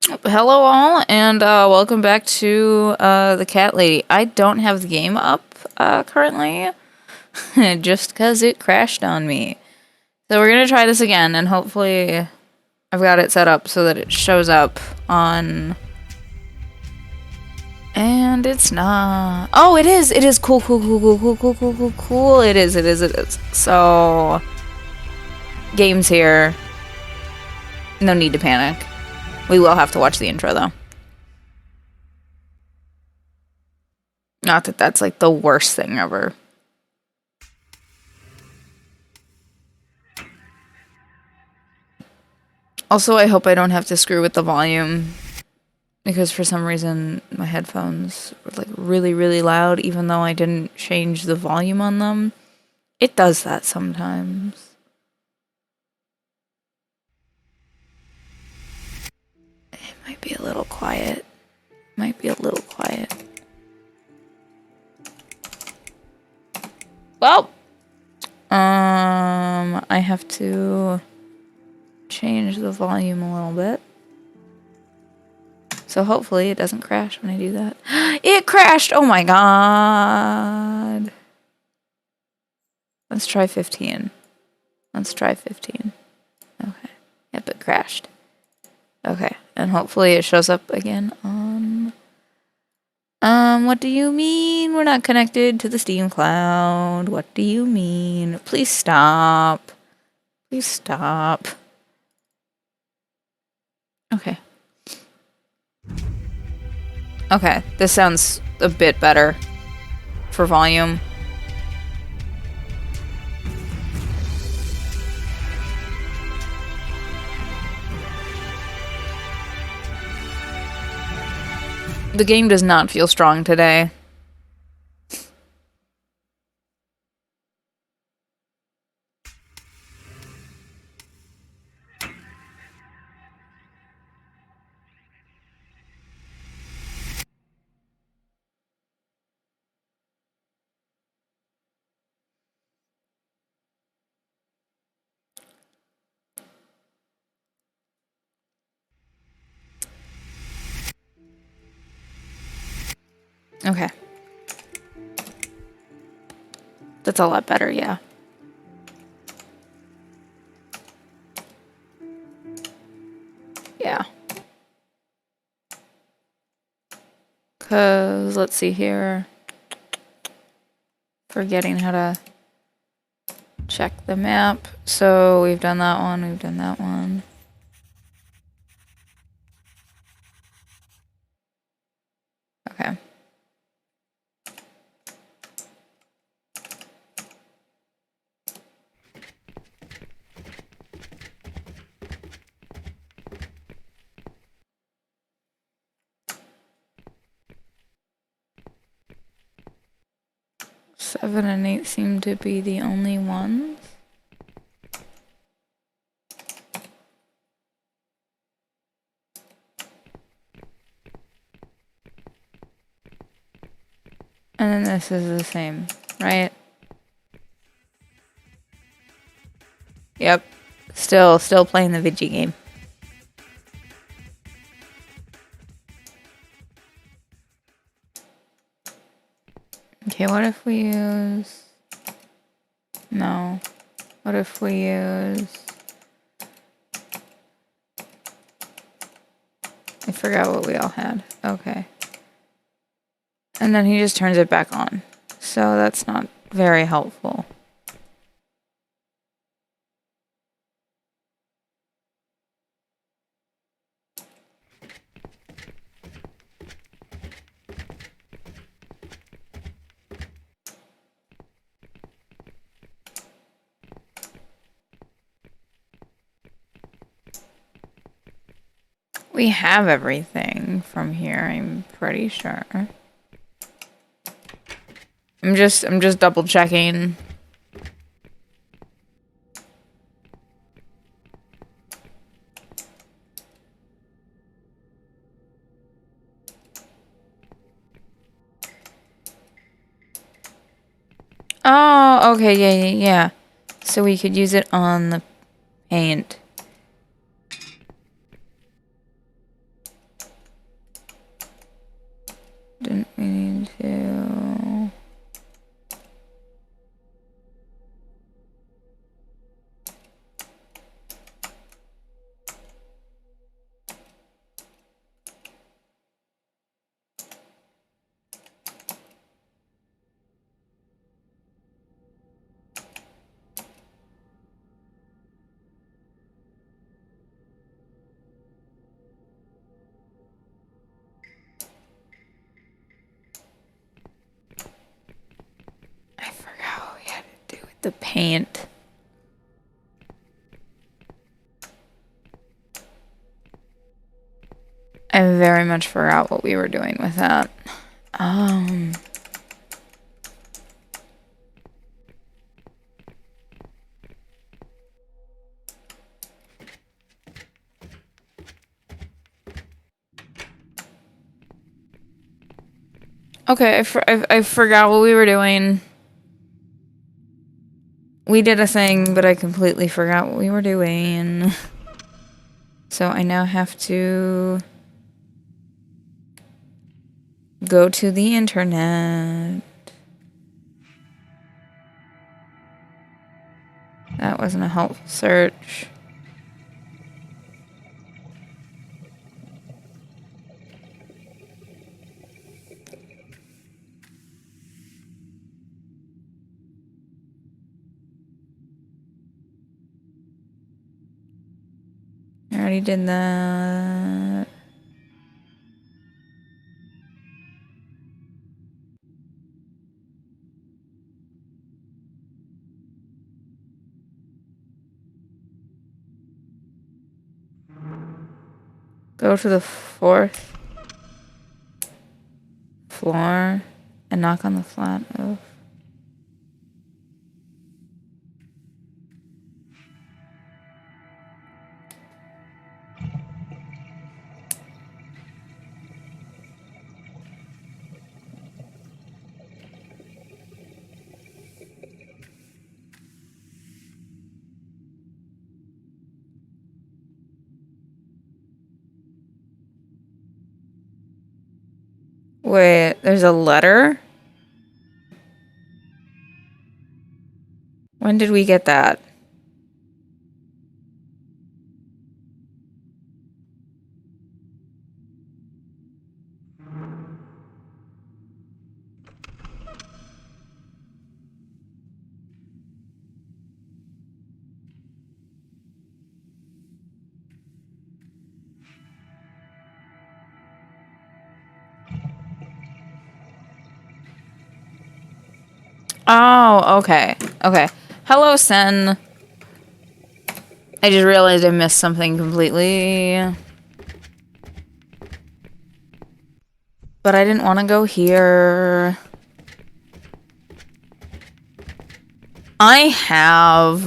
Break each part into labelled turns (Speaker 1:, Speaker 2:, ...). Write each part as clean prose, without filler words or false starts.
Speaker 1: Hello all, and welcome back to the Cat Lady. I don't have the game up currently, just because it crashed on me. So we're gonna try this again, and hopefully I've got it set up so that it shows up on... And it's not... Oh, it is! It is! Cool, cool, cool, cool, cool, cool, cool, cool, cool. It is, it is, it is. So... Game's here. No need to panic. We will have to watch the intro, though. Not that that's, like, the worst thing ever. Also, I hope I don't have to screw with the volume, because for some reason my headphones were, like, really, really loud, even though I didn't change the volume on them. It does that sometimes. It might be a little quiet. Might be a little quiet. Well, I have to change the volume a little bit. So hopefully it doesn't crash when I do that. It crashed! Oh my god. Let's try 15. Let's try 15. Okay. Yep, it crashed. Okay. And hopefully it shows up again on... what do you mean? We're not connected to the Steam cloud. What do you mean? Please stop. Please stop. Okay. Okay, this sounds a bit better for volume. The game does not feel strong today. Okay. That's a lot better, yeah. Yeah. Cause, let's see here. Forgetting how to check the map. So we've done that one, we've done that one. Okay. Seven and 8 seem to be the only ones. And then this is the same, right? Yep. Still playing the Vigi game. Okay, what if we use... No. What if we use... I forgot what we all had. Okay. And then he just turns it back on. So that's not very helpful. We have everything from here, I'm pretty sure. I'm just double checking. Oh, okay, yeah. So we could use it on the paint. Didn't we need to... I forgot what we had to do with the paint. I very much forgot what we were doing with that. Okay, I forgot what we were doing. We did a thing, but I completely forgot what we were doing. So I now have to go to the internet. That wasn't a helpful search. I already did that. Go to the 4th floor and knock on the flat roof. Wait, there's a letter? When did we get that? Oh, okay. Okay. Hello, Sen. I just realized I missed something completely. But I didn't want to go here. I have,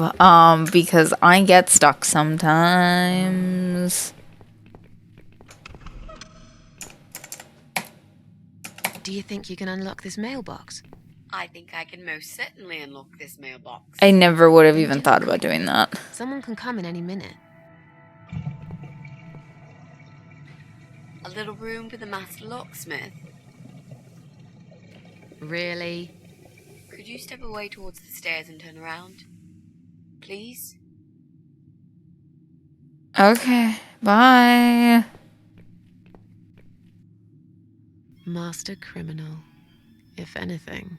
Speaker 1: because I get stuck sometimes.
Speaker 2: Do you think you can unlock this mailbox?
Speaker 3: I think I can most certainly unlock this mailbox.
Speaker 1: I never would have even thought about doing that.
Speaker 2: Someone can come in any minute.
Speaker 3: A little room for the master locksmith.
Speaker 2: Really?
Speaker 3: Could you step away towards the stairs and turn around? Please?
Speaker 1: Okay, bye.
Speaker 2: Master criminal, if anything.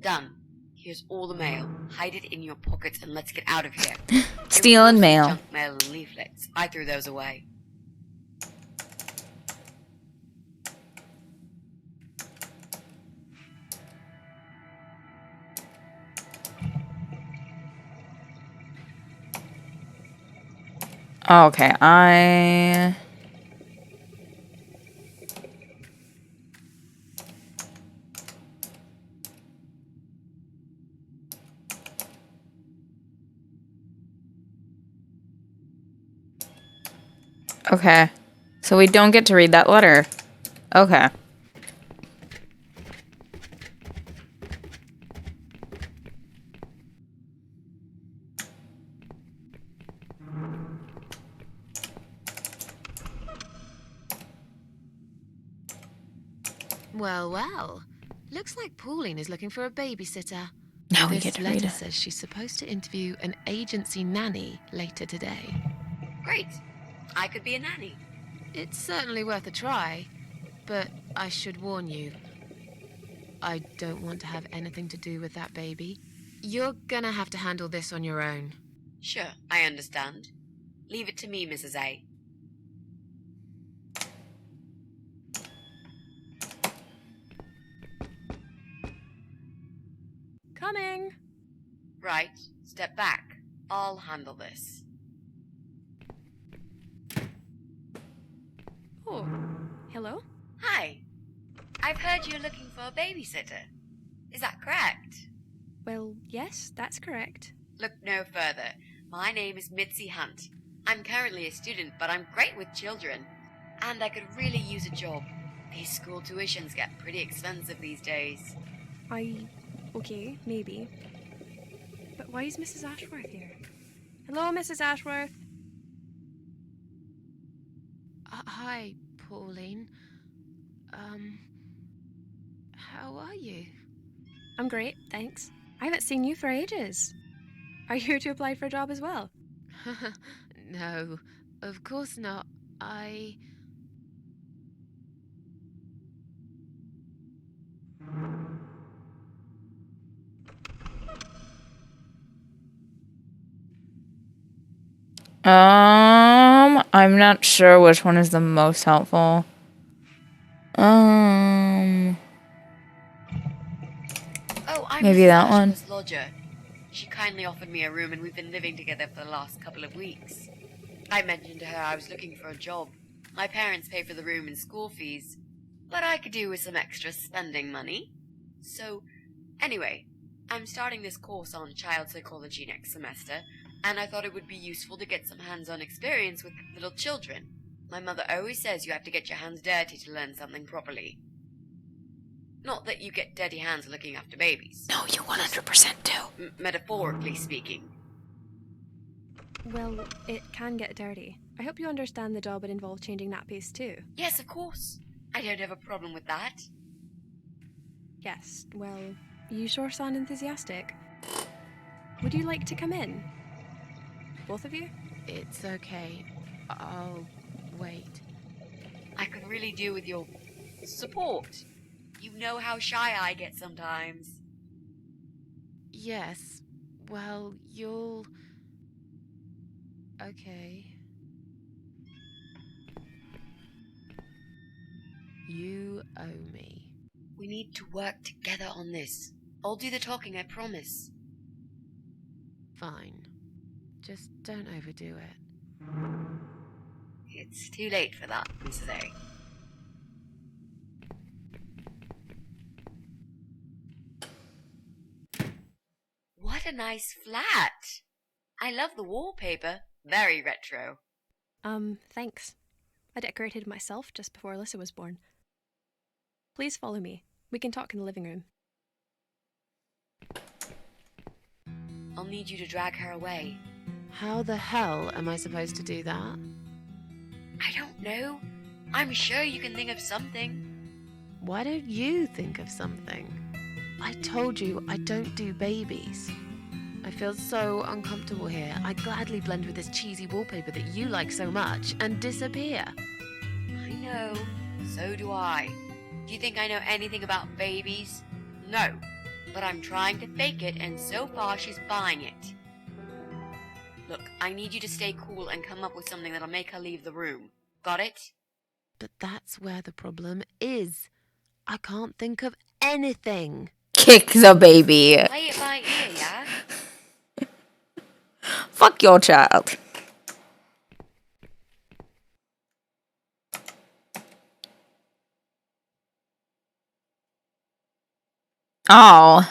Speaker 3: Done. Here's all the mail. Hide it in your pockets and let's get out of here.
Speaker 1: Stealing mail.
Speaker 3: Junk mail and leaflets. I threw those away.
Speaker 1: Okay, I... Okay. So we don't get to read that letter. Okay.
Speaker 2: Well, well. Looks like Pauline is looking for a babysitter.
Speaker 1: Now we
Speaker 2: This
Speaker 1: get to
Speaker 2: letter
Speaker 1: read it.
Speaker 2: says she's supposed to interview an agency nanny later today.
Speaker 3: Great. I could be a nanny.
Speaker 2: It's certainly worth a try, but I should warn you. I don't want to have anything to do with that baby. You're gonna have to handle this on your own.
Speaker 3: Sure, I understand. Leave it to me, Mrs. A.
Speaker 4: Coming!
Speaker 3: Right, step back. I'll handle this.
Speaker 4: Oh, hello?
Speaker 3: Hi. I've heard you're looking for a babysitter. Is that correct?
Speaker 4: Well, yes, that's correct.
Speaker 3: Look no further. My name is Mitzi Hunt. I'm currently a student, but I'm great with children. And I could really use a job. These school tuitions get pretty expensive these days.
Speaker 4: Okay, maybe. But why is Mrs. Ashworth here? Hello, Mrs. Ashworth.
Speaker 2: Hi, Pauline. How are you?
Speaker 4: I'm great, thanks. I haven't seen you for ages. Are you here to apply for a job as well?
Speaker 2: No, of course not.
Speaker 1: I'm not sure which one is the most helpful.
Speaker 3: Oh, I'm
Speaker 1: Maybe
Speaker 3: Mrs.
Speaker 1: that one.
Speaker 3: Ashworth's lodger. She kindly offered me a room and we've been living together for the last couple of weeks. I mentioned to her I was looking for a job. My parents pay for the room and school fees, but I could do with some extra spending money. So, anyway, I'm starting this course on child psychology next semester, and I thought it would be useful to get some hands-on experience with little children. My mother always says you have to get your hands dirty to learn something properly. Not that you get dirty hands looking after babies.
Speaker 1: No, you 100% do.
Speaker 3: Metaphorically speaking.
Speaker 4: Well, it can get dirty. I hope you understand the job would involve changing nappies too.
Speaker 3: Yes, of course. I don't have a problem with that.
Speaker 4: Yes, well, you sure sound enthusiastic. Would you like to come in? Both of you?
Speaker 2: It's okay. I'll wait.
Speaker 3: I could really do with your support. You know how shy I get sometimes.
Speaker 2: Yes. Well, you'll... Okay. You owe me.
Speaker 3: We need to work together on this. I'll do the talking, I promise.
Speaker 2: Fine. Just don't overdo it.
Speaker 3: It's too late for that, Mrs. A. What a nice flat! I love the wallpaper. Very retro.
Speaker 4: Thanks. I decorated myself just before Alyssa was born. Please follow me. We can talk in the living room.
Speaker 3: I'll need you to drag her away.
Speaker 2: How the hell am I supposed to do that?
Speaker 3: I don't know. I'm sure you can think of something.
Speaker 2: Why don't you think of something? I told you I don't do babies. I feel so uncomfortable here. I gladly blend with this cheesy wallpaper that you like so much and disappear.
Speaker 3: I know. So do I. Do you think I know anything about babies? No. But I'm trying to fake it, and so far she's buying it. Look, I need you to stay cool and come up with something that'll make her leave the room. Got it?
Speaker 2: But that's where the problem is. I can't think of anything.
Speaker 1: Kick the baby.
Speaker 3: Play it by ear, yeah?
Speaker 1: Fuck your child. Oh.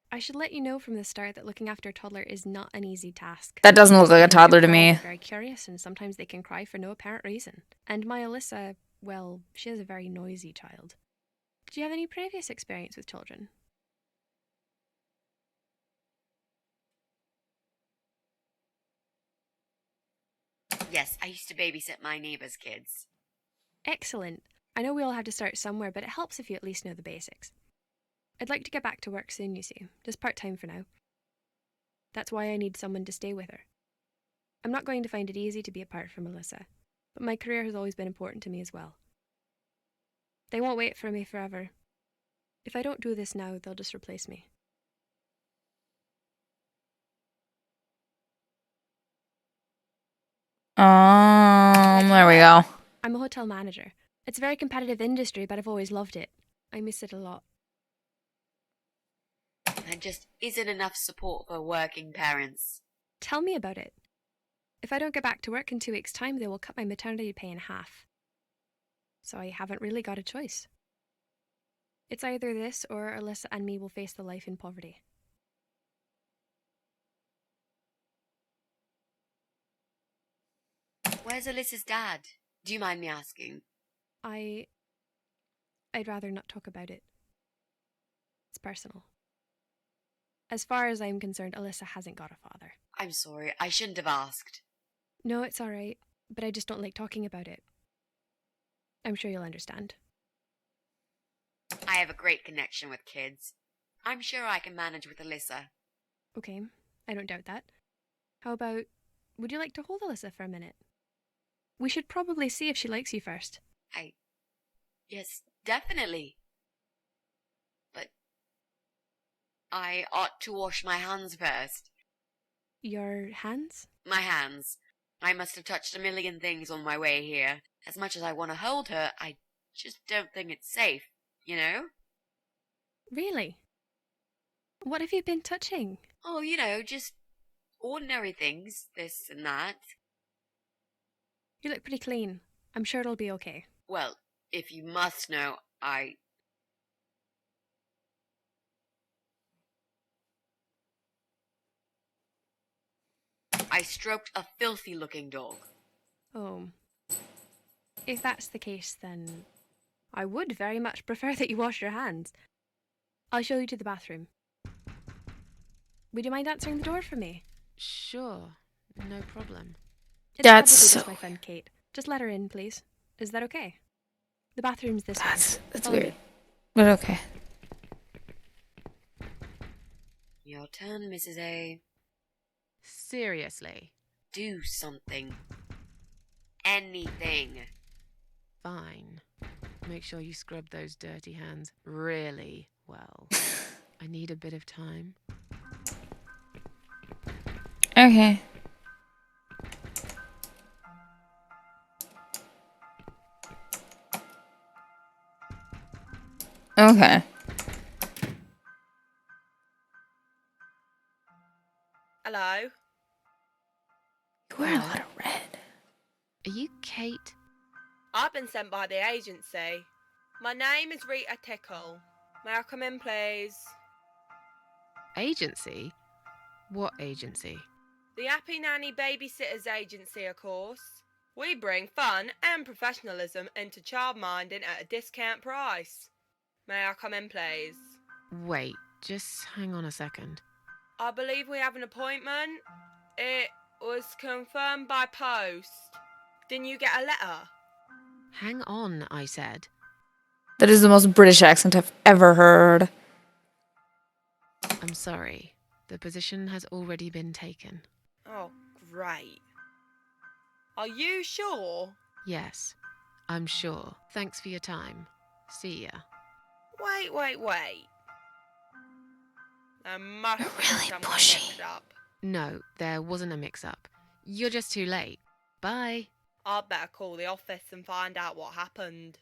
Speaker 4: I should let you know from the start that looking after a toddler is not an easy task.
Speaker 1: That doesn't look like a toddler to
Speaker 4: They're
Speaker 1: me.
Speaker 4: very curious, and sometimes they can cry for no apparent reason. And my Alyssa, well, she is a very noisy child. Do you have any previous experience with children?
Speaker 3: Yes, I used to babysit my neighbor's kids.
Speaker 4: Excellent. I know we all have to start somewhere, but it helps if you at least know the basics. I'd like to get back to work soon, you see, just part-time for now. That's why I need someone to stay with her. I'm not going to find it easy to be apart from Alyssa, but my career has always been important to me as well. They won't wait for me forever. If I don't do this now, they'll just replace me.
Speaker 1: There we go.
Speaker 4: I'm a hotel manager. It's a very competitive industry, but I've always loved it. I miss it a lot.
Speaker 3: There just isn't enough support for working parents.
Speaker 4: Tell me about it. If I don't get back to work in 2 weeks' time, they will cut my maternity pay in half. So I haven't really got a choice. It's either this or Alyssa and me will face the life in poverty.
Speaker 3: Where's Alyssa's dad? Do you mind me asking?
Speaker 4: I'd rather not talk about it. It's personal. As far as I'm concerned, Alyssa hasn't got a father.
Speaker 3: I'm sorry, I shouldn't have asked.
Speaker 4: No, it's alright, but I just don't like talking about it. I'm sure you'll understand.
Speaker 3: I have a great connection with kids. I'm sure I can manage with Alyssa.
Speaker 4: Okay, I don't doubt that. How about, would you like to hold Alyssa for a minute? We should probably see if she likes you first.
Speaker 3: Yes, definitely. But I ought to wash my hands first.
Speaker 4: Your hands?
Speaker 3: My hands. I must have touched a million things on my way here. As much as I want to hold her, I just don't think it's safe, you know?
Speaker 4: Really? What have you been touching?
Speaker 3: Oh, just ordinary things, this and that.
Speaker 4: You look pretty clean. I'm sure it'll be okay.
Speaker 3: Well, if you must know, I stroked a filthy-looking dog.
Speaker 4: Oh. If that's the case, then I would very much prefer that you wash your hands. I'll show you to the bathroom. Would you mind answering the door for me?
Speaker 2: Sure, no problem.
Speaker 4: It's
Speaker 1: That's
Speaker 4: probably
Speaker 1: so
Speaker 4: just my friend Kate. Just let her in, please. Is that okay? The bathroom's this way.
Speaker 1: That's
Speaker 4: Follow
Speaker 1: weird.
Speaker 4: me.
Speaker 1: But okay.
Speaker 3: Your turn, Mrs. A.
Speaker 2: Seriously.
Speaker 3: Do something. Anything.
Speaker 2: Fine. Make sure you scrub those dirty hands really well. I need a bit of time.
Speaker 1: Okay. Okay.
Speaker 5: Hello?
Speaker 1: You wear a lot of red.
Speaker 2: Are you Kate?
Speaker 5: I've been sent by the agency. My name is Rita Tickle. May I come in, please?
Speaker 2: Agency? What agency?
Speaker 5: The Happy Nanny Babysitters Agency, of course. We bring fun and professionalism into childminding at a discount price. May I come in, please?
Speaker 2: Wait, just hang on a second.
Speaker 5: I believe we have an appointment. It was confirmed by post. Didn't you get a letter?
Speaker 2: Hang on, I said.
Speaker 1: That is the most British accent I've ever heard.
Speaker 2: I'm sorry. The position has already been taken.
Speaker 5: Oh, great. Are you sure?
Speaker 2: Yes, I'm sure. Thanks for your time. See ya.
Speaker 5: Wait. There must
Speaker 1: You're
Speaker 5: be
Speaker 1: really
Speaker 5: something
Speaker 1: pushy.
Speaker 5: mixed up.
Speaker 2: No, there wasn't a mix-up. You're just too late. Bye.
Speaker 5: I'd better call the office and find out what happened.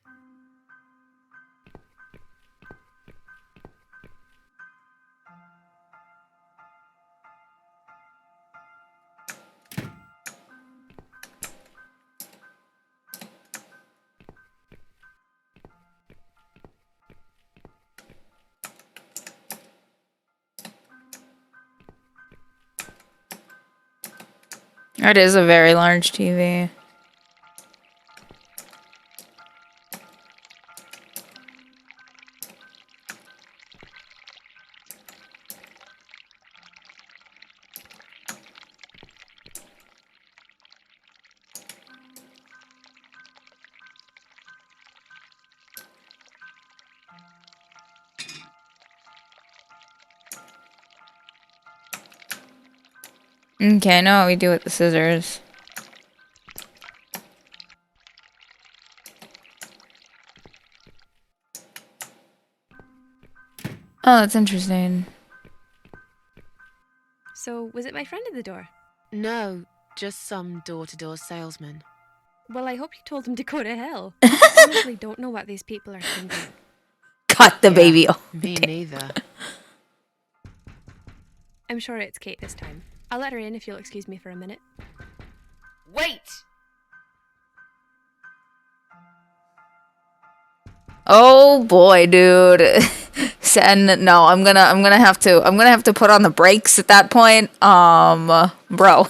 Speaker 1: It is a very large TV. Okay, I know what we do with the scissors. Oh, that's interesting.
Speaker 4: So, was it my friend at the door?
Speaker 2: No, just some door-to-door salesman.
Speaker 4: Well, I hope you told him to go to hell. I honestly don't know what these people are thinking.
Speaker 1: Cut the
Speaker 2: Yeah,
Speaker 1: baby off.
Speaker 2: Me neither.
Speaker 4: I'm sure it's Kate this time. I'll let her in if you'll excuse me for a minute.
Speaker 3: Wait!
Speaker 1: Oh boy, dude. And no, I'm gonna have to put on the brakes at that point. Bro.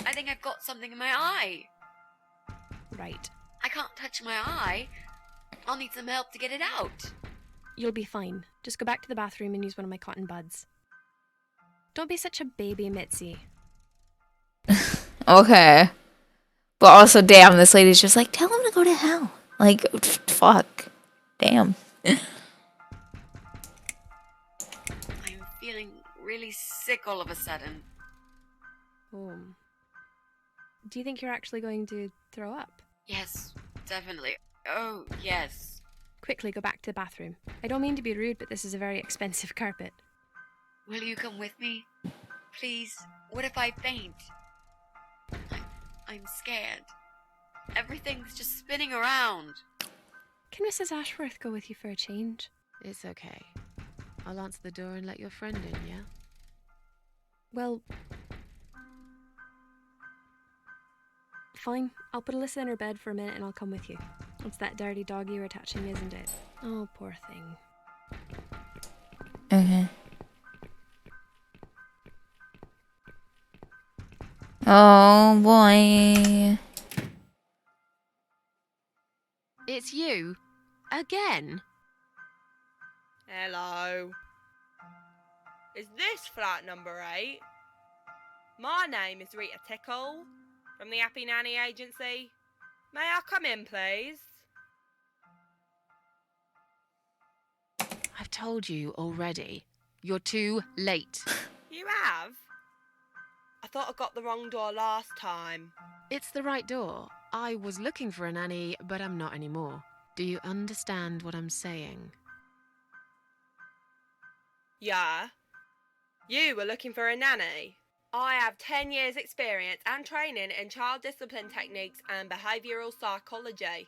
Speaker 3: I think I've got something in my eye.
Speaker 4: Right.
Speaker 3: I can't touch my eye. I'll need some help to get it out.
Speaker 4: You'll be fine. Just go back to the bathroom and use one of my cotton buds. Don't be such a baby, Mitzi.
Speaker 1: Okay. But also, damn, this lady's just like, tell him to go to hell. Like, fuck. Damn.
Speaker 3: I'm feeling really sick all of a sudden.
Speaker 4: Oh. Do you think you're actually going to throw up?
Speaker 3: Yes, definitely. Oh, yes.
Speaker 4: Quickly go back to the bathroom. I don't mean to be rude, but this is a very expensive carpet.
Speaker 3: Will you come with me? Please? What if I faint? I'm scared. Everything's just spinning around.
Speaker 4: Can Mrs. Ashworth go with you for a change?
Speaker 2: It's okay. I'll answer the door and let your friend in, yeah?
Speaker 4: Well, fine. I'll put Alyssa in her bed for a minute and I'll come with you. It's that dirty dog you were touching, isn't it? Oh, poor thing.
Speaker 1: Okay. Oh boy.
Speaker 2: It's you? Again?
Speaker 5: Hello. Is this flat number 8? My name is Rita Tickle from the Happy Nanny Agency. May I come in, please?
Speaker 2: I've told you already. You're too late.
Speaker 5: You have? I thought I got the wrong door last time.
Speaker 2: It's the right door. I was looking for a nanny, but I'm not anymore. Do you understand what I'm saying?
Speaker 5: Yeah. You were looking for a nanny. I have 10 years experience and training in child discipline techniques and behavioural psychology.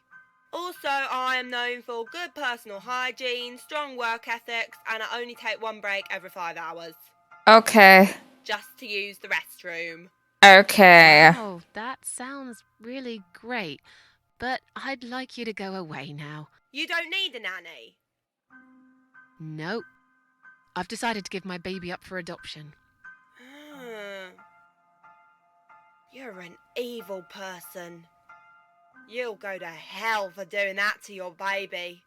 Speaker 5: Also, I am known for good personal hygiene, strong work ethics, and I only take one break every 5 hours.
Speaker 1: Okay.
Speaker 5: Just to use the restroom.
Speaker 1: Okay.
Speaker 2: Oh, that sounds really great. But I'd like you to go away now.
Speaker 5: You don't need a nanny.
Speaker 2: Nope. I've decided to give my baby up for adoption.
Speaker 5: You're an evil person. You'll go to hell for doing that to your baby.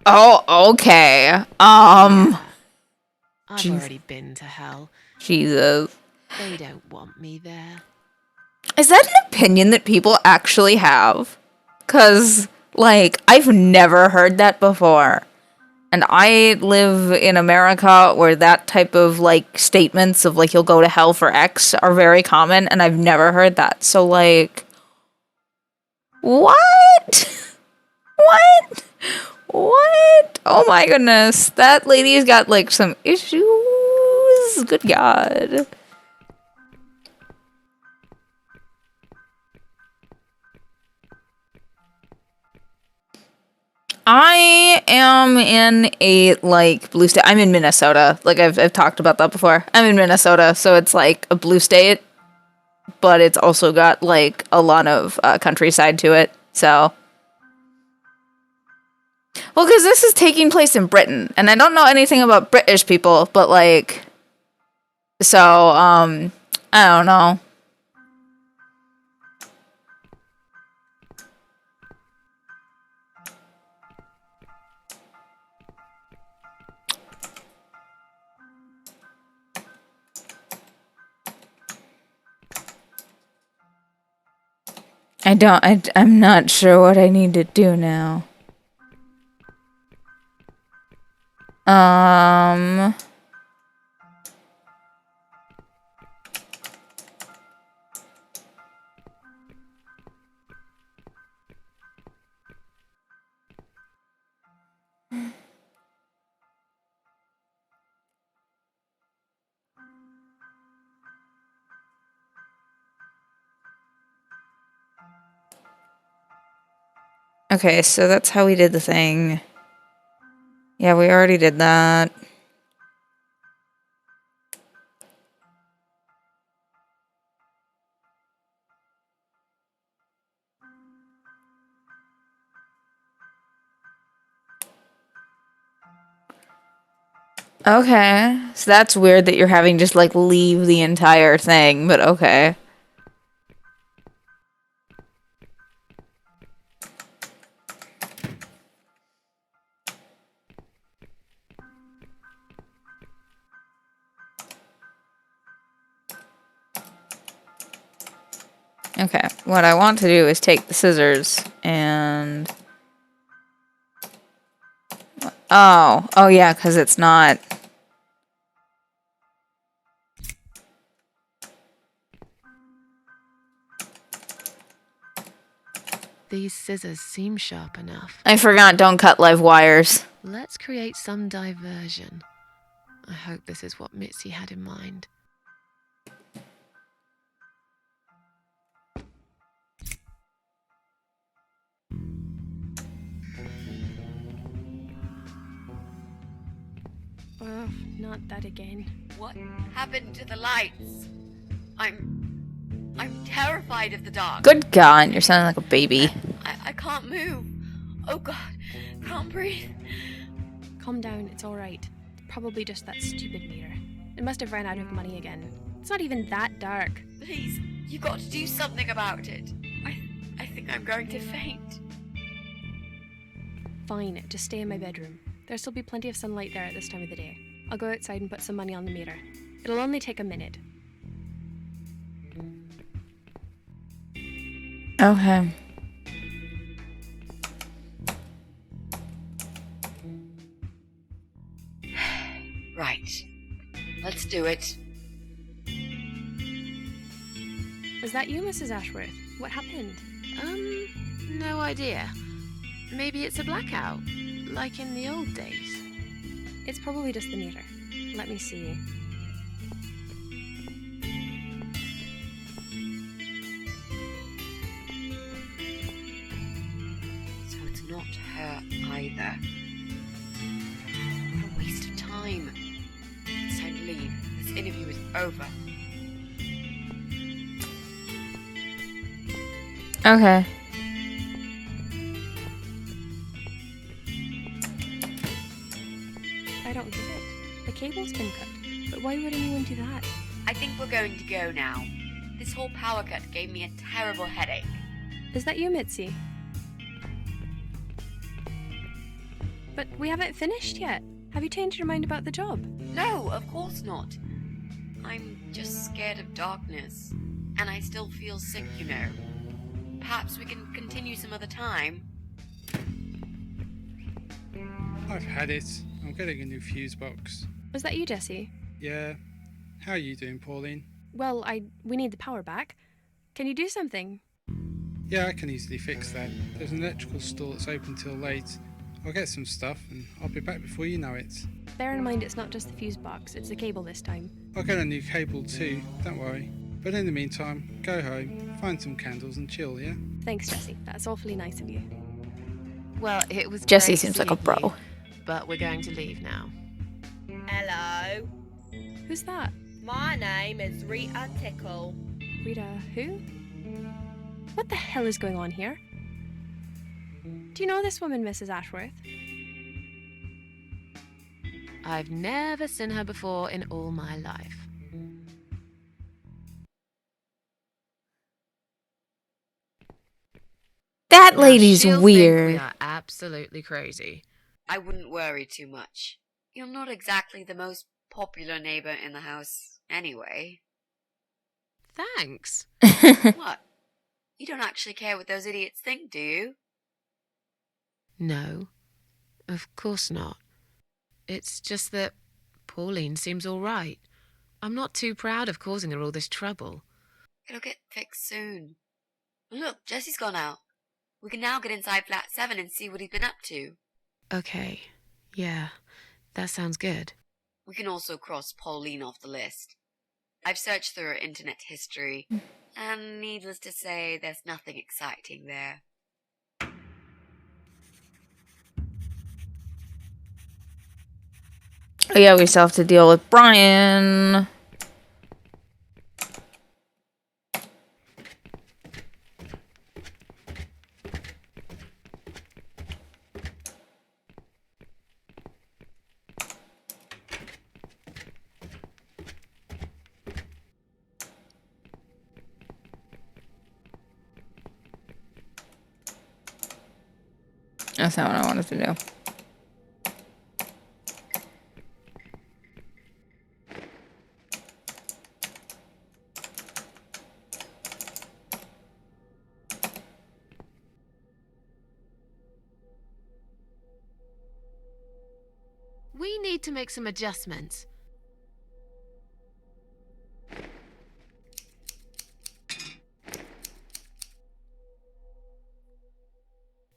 Speaker 1: Oh, okay.
Speaker 2: I've
Speaker 1: Jeez.
Speaker 2: already been to hell.
Speaker 1: Jesus.
Speaker 2: They don't want me there.
Speaker 1: Is that an opinion that people actually have? 'Cause, like, I've never heard that before. And I live in America where that type of, like, statements of, like, you'll go to hell for X are very common, and I've never heard that. So, like, what? What? What? Oh my goodness. That lady's got, like, some issues. Good God. I am in a, like, blue state. I'm in Minnesota. Like, I've talked about that before. I'm in Minnesota, so it's, like, a blue state, but it's also got, like, a lot of countryside to it, so. Well, because this is taking place in Britain, and I don't know anything about British people, but, like, so, I don't know. I'm not sure what I need to do now. Okay, so that's how we did the thing. Yeah, we already did that. Okay, so that's weird that you're having just like leave the entire thing, but okay. Okay, what I want to do is take the scissors and... Oh yeah, because it's not...
Speaker 2: These scissors seem sharp enough.
Speaker 1: I forgot, don't cut live wires.
Speaker 2: Let's create some diversion. I hope this is what Mitzi had in mind.
Speaker 4: Oh, not that again.
Speaker 3: What happened to the lights? I'm terrified of the dark.
Speaker 1: Good God, you're sounding like a baby.
Speaker 3: I can't move. Oh God, can't breathe.
Speaker 4: Calm down, it's alright. Probably just that stupid meter. It must have ran out of money again. It's not even that dark.
Speaker 3: Please, you got to do something about it. I think I'm going to faint.
Speaker 4: Fine, just stay in my bedroom. There'll still be plenty of sunlight there at this time of the day. I'll go outside and put some money on the meter. It'll only take a minute.
Speaker 1: Okay.
Speaker 3: Right. Let's do it.
Speaker 4: Was that you, Mrs. Ashworth? What happened?
Speaker 2: No idea. Maybe it's a blackout, like in the old days.
Speaker 4: It's probably just the meter. Let me see.
Speaker 3: So it's not her either. What a waste of time. It's time to leave. This interview is over.
Speaker 1: Okay.
Speaker 4: I don't get it. The cable's been cut. But why would anyone do that?
Speaker 3: I think we're going to go now. This whole power cut gave me a terrible headache.
Speaker 4: Is that you, Mitzi? But we haven't finished yet. Have you changed your mind about the job?
Speaker 3: No, of course not. I'm just scared of darkness. And I still feel sick, you know. Perhaps we can continue some other time.
Speaker 6: I've had it. I'm getting a new fuse box.
Speaker 4: Was that you, Jesse?
Speaker 6: Yeah. How are you doing, Pauline?
Speaker 4: Well, we need the power back. Can you do something?
Speaker 6: Yeah, I can easily fix that. There's an electrical store that's open till late. I'll get some stuff and I'll be back before you know it.
Speaker 4: Bear in mind it's not just the fuse box, it's the cable this time.
Speaker 6: I'll get a new cable too, don't worry. But in the meantime, go home, find some candles and chill, yeah?
Speaker 4: Thanks, Jesse. That's awfully nice of you.
Speaker 2: Well, it was
Speaker 1: Jesse
Speaker 2: great
Speaker 1: seems like a
Speaker 2: seeing
Speaker 1: bro.
Speaker 2: you, but we're going to leave now.
Speaker 5: Hello.
Speaker 4: Who's that?
Speaker 5: My name is Rita Tickle.
Speaker 4: Rita who? What the hell is going on here? Do you know this woman, Mrs. Ashworth?
Speaker 2: I've never seen her before in all my life.
Speaker 1: That
Speaker 2: Now,
Speaker 1: lady's
Speaker 2: she'll think
Speaker 1: weird.
Speaker 2: we are absolutely crazy.
Speaker 3: I wouldn't worry too much. You're not exactly the most popular neighbor in the house, anyway.
Speaker 2: Thanks.
Speaker 3: What? You don't actually care what those idiots think, do you?
Speaker 2: No, of course not. It's just that Pauline seems all right. I'm not too proud of causing her all this trouble.
Speaker 3: It'll get fixed soon. Look, Jesse's gone out. We can now get inside flat 7 and see what he's been up to.
Speaker 2: Okay, yeah, that sounds good.
Speaker 3: We can also cross Pauline off the list. I've searched through her internet history, and needless to say, there's nothing exciting there.
Speaker 1: Oh yeah, we still have to deal with Brian. That's not what I wanted to do.
Speaker 2: We need to make some adjustments.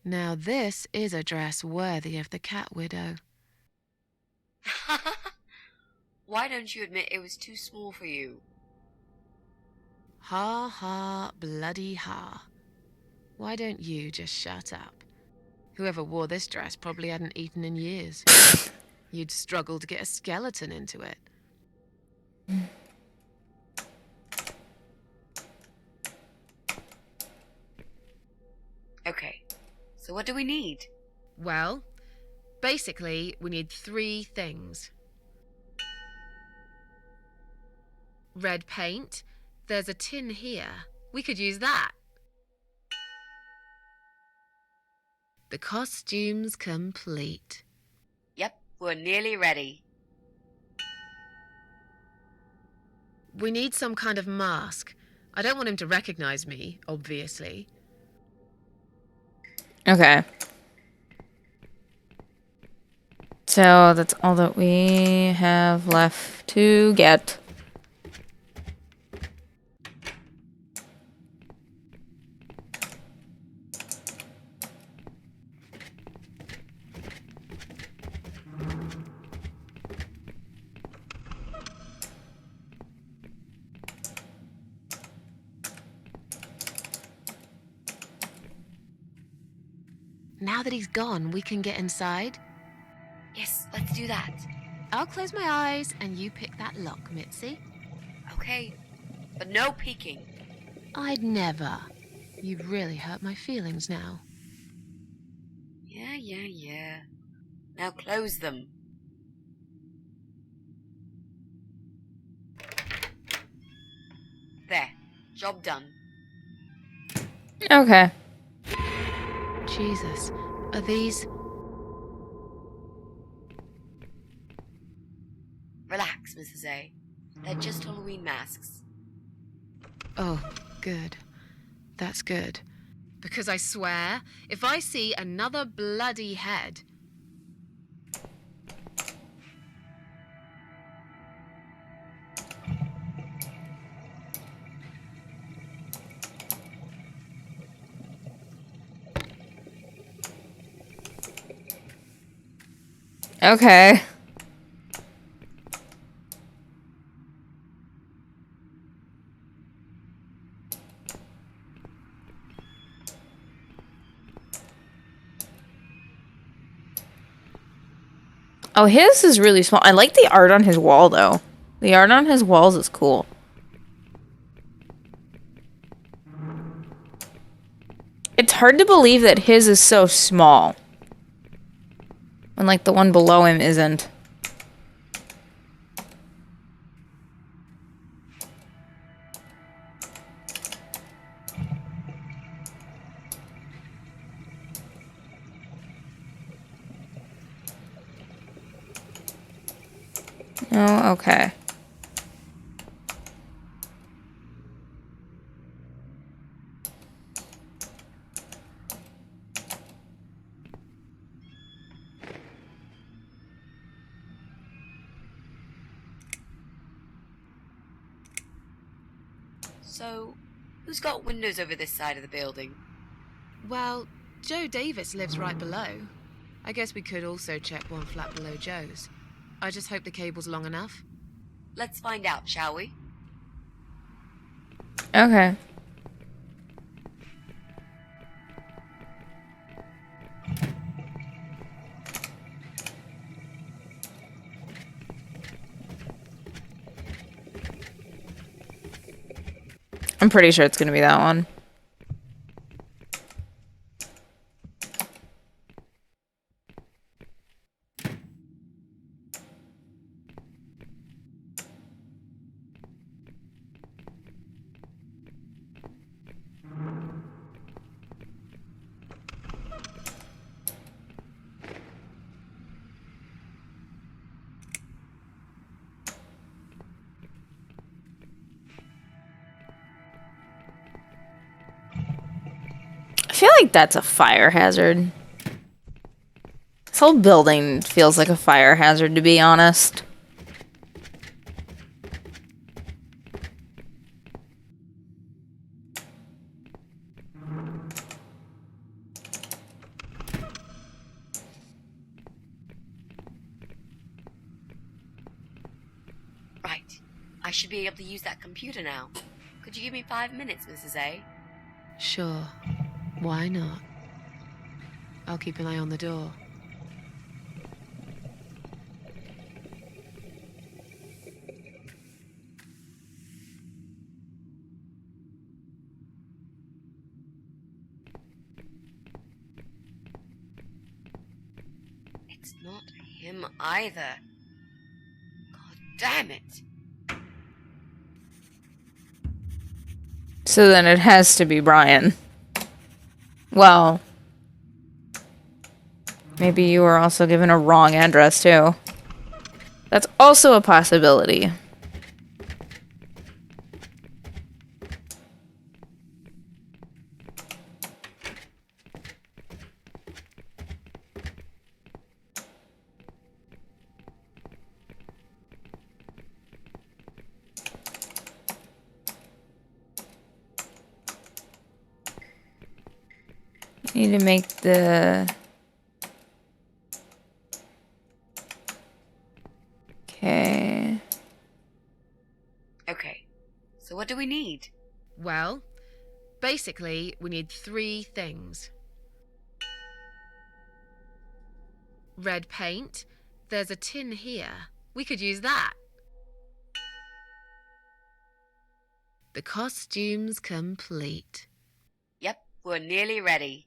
Speaker 2: Now this is a dress worthy of the Cat Widow.
Speaker 3: Why don't you admit it was too small for you?
Speaker 2: Ha ha, bloody ha. Why don't you just shut up? Whoever wore this dress probably hadn't eaten in years. You'd struggle to get a skeleton into it.
Speaker 3: Okay, so what do we need?
Speaker 2: Well, basically, we need 3 things. Red paint. There's a tin here. We could use that. The costume's complete.
Speaker 3: Yep, we're nearly ready.
Speaker 2: We need some kind of mask. I don't want him to recognize me, obviously.
Speaker 1: Okay. So that's all that we have left to get.
Speaker 2: Now that he's gone, we can get inside.
Speaker 3: Yes, let's do that.
Speaker 2: I'll close my eyes and you pick that lock, Mitzi.
Speaker 3: Okay, but no peeking.
Speaker 2: I'd never. You've really hurt my feelings now.
Speaker 3: Yeah. Now close them. There, job done.
Speaker 1: Okay.
Speaker 2: Jesus, are these...
Speaker 3: Relax, Mrs. A. They're just Halloween masks.
Speaker 2: Oh, good. That's good. Because I swear, if I see another bloody head...
Speaker 1: Okay. Oh, his is really small. I like the art on his wall, though. The art on his walls is cool. It's hard to believe that his is so small. When, like, the one below him isn't. Oh, okay.
Speaker 3: So, who's got windows over this side of the building?
Speaker 2: Well, Joe Davis lives right below. I guess we could also check one flat below Joe's. I just hope the cable's long enough.
Speaker 3: Let's find out, shall we?
Speaker 1: Okay. I'm pretty sure it's gonna be that one. I feel like that's a fire hazard. This whole building feels like a fire hazard, to be honest.
Speaker 3: Right. I should be able to use that computer now. Could you give me 5 minutes, Mrs. A?
Speaker 2: Sure. Why not? I'll keep an eye on the door.
Speaker 3: It's not him either. God damn it.
Speaker 1: So then it has to be Brian. Well, maybe you were also given a wrong address, too. That's also a possibility. Need to make the... Okay.
Speaker 3: Okay. So what do we need?
Speaker 2: Well, basically, we need 3 things. Red paint. There's a tin here. We could use that. The costume's complete.
Speaker 3: Yep, we're nearly ready.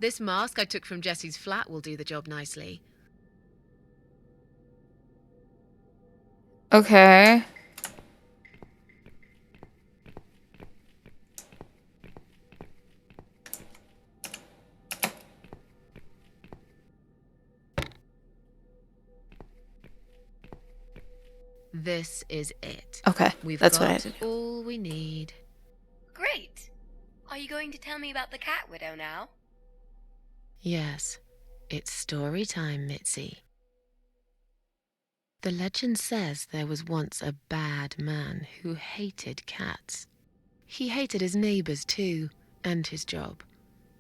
Speaker 2: This mask I took from Jesse's flat will do the job nicely.
Speaker 1: Okay.
Speaker 2: This is it.
Speaker 1: Okay,
Speaker 2: We've
Speaker 1: that's
Speaker 2: got
Speaker 1: what I had to do.
Speaker 2: all we need.
Speaker 3: Great. Are you going to tell me about the cat widow now?
Speaker 2: Yes, it's story time, Mitzi. The legend says there was once a bad man who hated cats. He hated his neighbors too, and his job.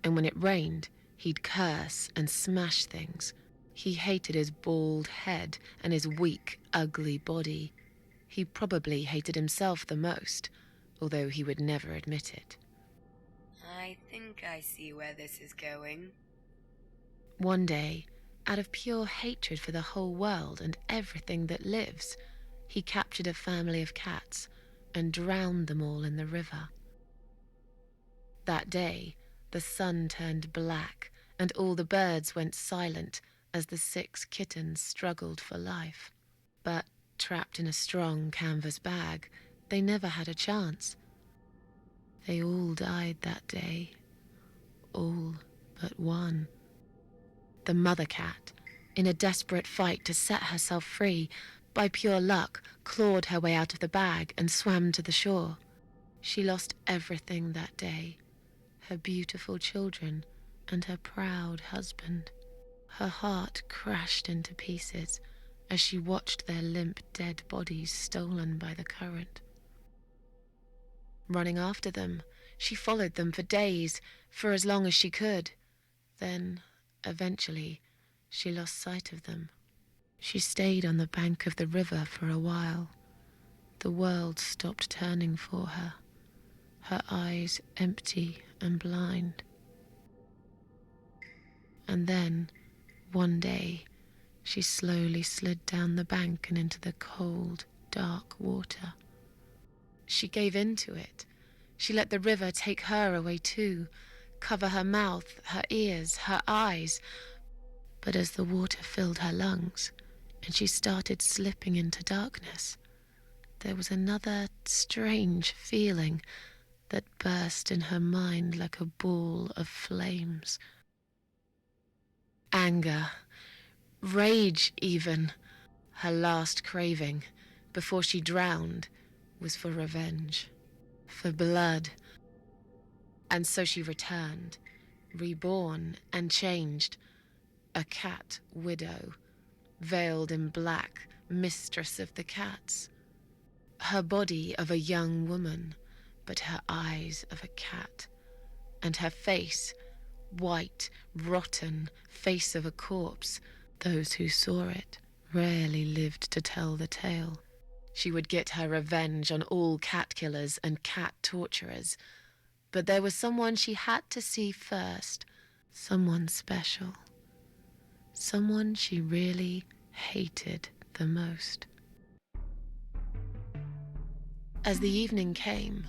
Speaker 2: And when it rained, he'd curse and smash things. He hated his bald head and his weak, ugly body. He probably hated himself the most, although he would never admit it.
Speaker 3: I think I see where this is going.
Speaker 2: One day, out of pure hatred for the whole world and everything that lives, he captured a family of cats and drowned them all in the river. That day, the sun turned black and all the birds went silent as the 6 kittens struggled for life. But trapped in a strong canvas bag, they never had a chance. They all died that day. All but one. The mother cat, in a desperate fight to set herself free, by pure luck, clawed her way out of the bag and swam to the shore. She lost everything that day, her beautiful children and her proud husband. Her heart crashed into pieces, as she watched their limp, dead bodies stolen by the current. Running after them, she followed them for days, for as long as she could. Then, eventually, she lost sight of them. She stayed on the bank of the river for a while. The world stopped turning for her, her eyes empty and blind. And then, one day, she slowly slid down the bank and into the cold, dark water. She gave in to it. She let the river take her away too, cover her mouth, her ears, her eyes. But as the water filled her lungs, and she started slipping into darkness, there was another strange feeling that burst in her mind like a ball of flames. Anger, rage even. Her last craving, before she drowned, was for revenge, for blood. And so she returned, reborn and changed, a cat widow, veiled in black, mistress of the cats. Her body of a young woman, but her eyes of a cat, and her face, white, rotten, face of a corpse. Those who saw it rarely lived to tell the tale. She would get her revenge on all cat killers and cat torturers. But there was someone she had to see first, someone special, someone she really hated the most. As the evening came,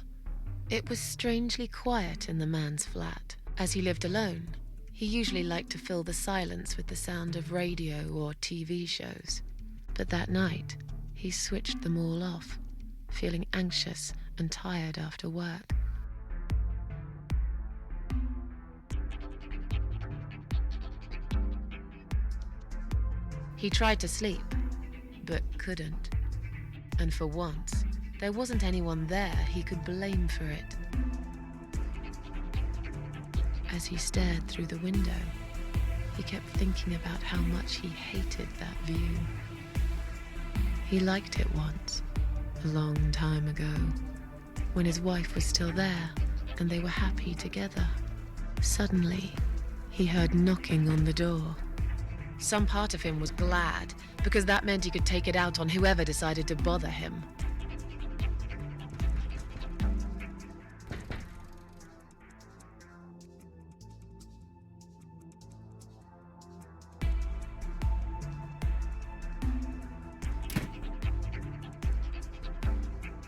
Speaker 2: it was strangely quiet in the man's flat. As he lived alone, he usually liked to fill the silence with the sound of radio or TV shows. But that night, he switched them all off, feeling anxious and tired after work. He tried to sleep, but couldn't. And for once, there wasn't anyone there he could blame for it. As he stared through the window, he kept thinking about how much he hated that view. He liked it once, a long time ago, when his wife was still there and they were happy together. Suddenly, he heard knocking on the door. Some part of him was glad, because that meant he could take it out on whoever decided to bother him.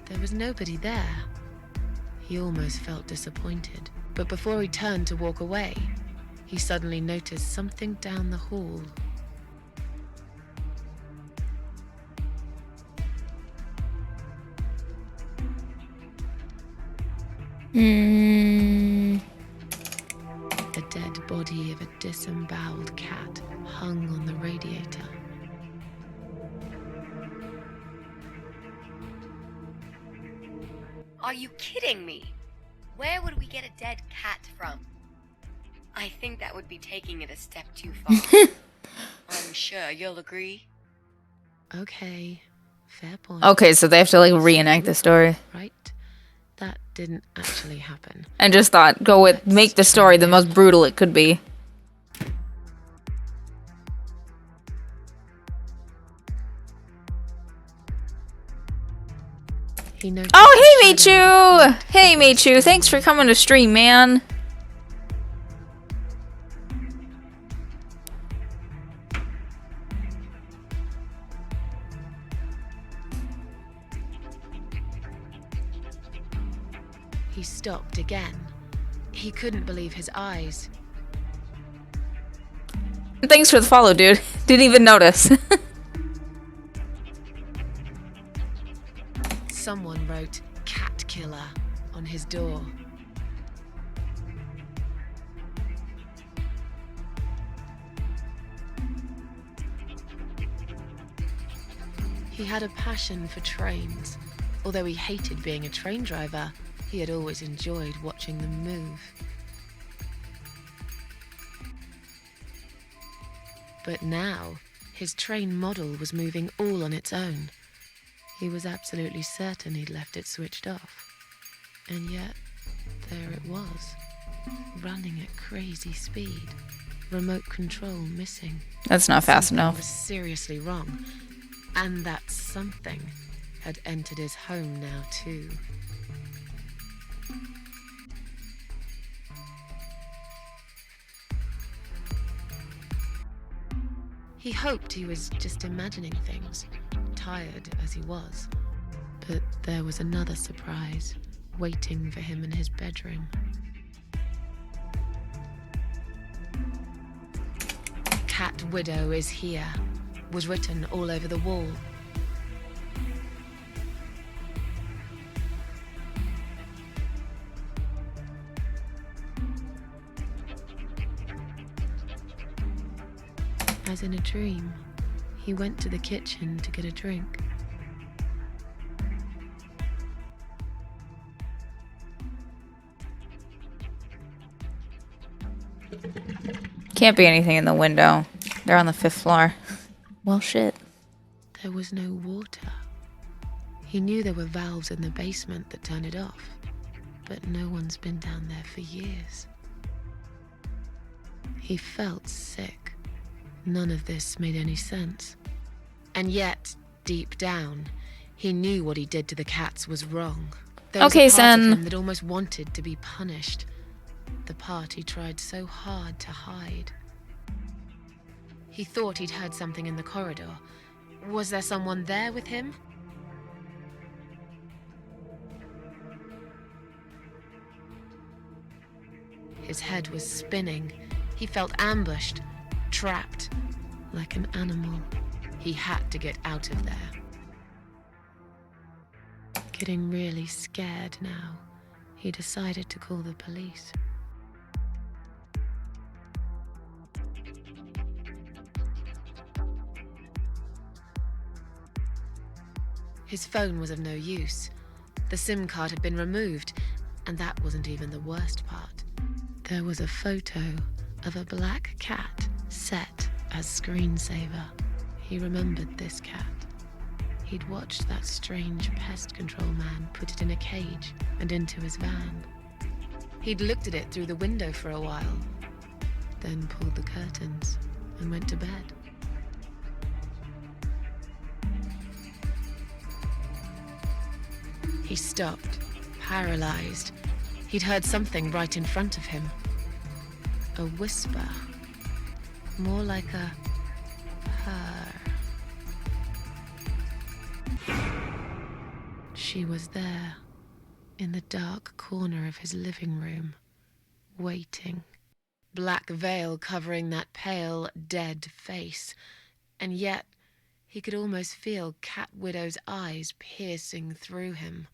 Speaker 2: There was nobody there. He almost felt disappointed, but before he turned to walk away, he suddenly noticed something down the hall. The dead body of a disemboweled cat hung on the radiator.
Speaker 3: Are you kidding me? Where would we get a dead cat from? I think that would be taking it a step too far. I'm sure you'll agree.
Speaker 2: Okay, fair point.
Speaker 1: Okay, so they have to like reenact the story.
Speaker 2: Right? That didn't actually happen.
Speaker 1: And just thought, make the story the most brutal it could be.
Speaker 2: He noticed
Speaker 1: Oh, hey,
Speaker 2: a shadow.
Speaker 1: Michu! Hey, Michu, thanks for coming to stream, man.
Speaker 2: He stopped again. He couldn't believe his eyes.
Speaker 1: Thanks for the follow, dude. Didn't even notice.
Speaker 2: Someone wrote "Cat Killer" on his door. He had a passion for trains. Although he hated being a train driver, he had always enjoyed watching them move. But now, His train model was moving all on its own. He was absolutely certain he'd left it switched off. And yet, there it was, running at crazy speed. Remote control missing.
Speaker 1: That's not fast
Speaker 2: Something
Speaker 1: enough.
Speaker 2: was seriously wrong. And that something had entered his home now, too. He hoped he was just imagining things, tired as he was. But there was another surprise waiting for him in his bedroom. Cat Widow is here, was written all over the wall. As in a dream, he went to the kitchen to get a drink.
Speaker 1: Can't be anything in the window. They're on the 5th floor. Well, shit.
Speaker 2: There was no water. He knew there were valves in the basement that turned it off, but no one's been down there for years. He felt sick. None of this made any sense. And yet, deep down, he knew what he did to the cats was wrong. There was
Speaker 1: Okay,
Speaker 2: a part of
Speaker 1: Sen.
Speaker 2: him that almost wanted to be punished. The part he tried so hard to hide. He thought he'd heard something in the corridor. Was there someone there with him? His head was spinning. He felt ambushed, trapped, like an animal. He had to get out of there. Getting really scared now, he decided to call the police. His phone was of no use. The SIM card had been removed, and that wasn't even the worst part. There was a photo of a black cat set as screensaver. He remembered this cat. He'd watched that strange pest control man put it in a cage and into his van. He'd looked at it through the window for a while, then pulled the curtains and went to bed. He stopped, paralyzed. He'd heard something right in front of him. A whisper. More like a purr. She was there, in the dark corner of his living room, waiting. Black veil covering that pale, dead face. And yet, he could almost feel Cat Widow's eyes piercing through him.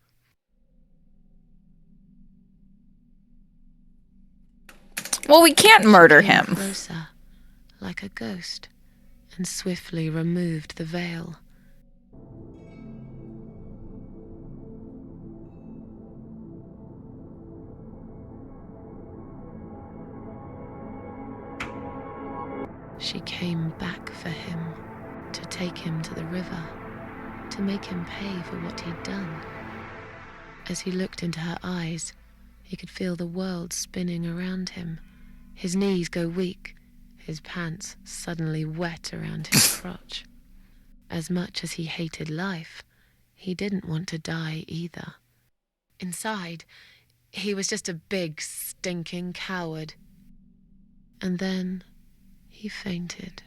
Speaker 1: Well, we can't murder
Speaker 2: Came
Speaker 1: him.
Speaker 2: Closer, like a ghost, and swiftly removed the veil. She came back for him, to take him to the river, to make him pay for what he'd done. As he looked into her eyes, he could feel the world spinning around him. His knees go weak, his pants suddenly wet around his crotch. As much as he hated life, he didn't want to die either. Inside, he was just a big, stinking coward. And then he fainted.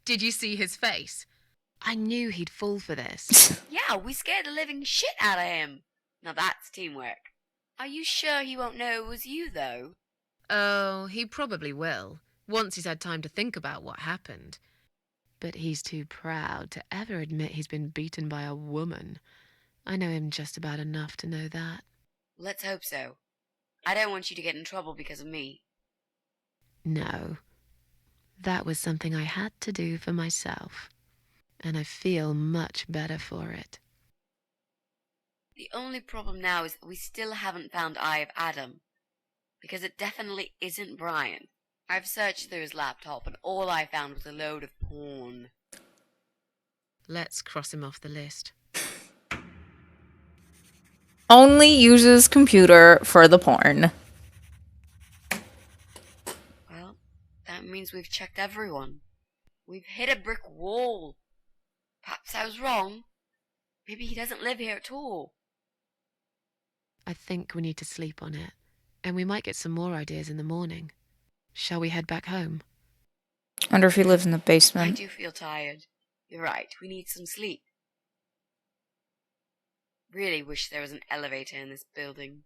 Speaker 2: Did you see his face? I knew he'd fall for this.
Speaker 3: Yeah, we scared the living shit out of him. Now that's teamwork. Are you sure he won't know it was you, though?
Speaker 2: Oh, he probably will, once he's had time to think about what happened. But he's too proud to ever admit he's been beaten by a woman. I know him just about enough to know that.
Speaker 3: Let's hope so. I don't want you to get in trouble because of me.
Speaker 2: No. That was something I had to do for myself. And I feel much better for it.
Speaker 3: The only problem now is that we still haven't found Eye of Adam. Because it definitely isn't Brian. I've searched through his laptop and all I found was a load of porn.
Speaker 2: Let's cross him off the list.
Speaker 1: Only uses computer for the porn.
Speaker 3: Well, that means we've checked everyone. We've hit a brick wall. Perhaps I was wrong. Maybe he doesn't live here at all.
Speaker 2: I think we need to sleep on it, and we might get some more ideas in the morning. Shall we head back home?
Speaker 1: Wonder if he lives in the
Speaker 3: I
Speaker 1: basement.
Speaker 3: do feel tired. You're right, we need some sleep. Really wish there was an elevator in this building.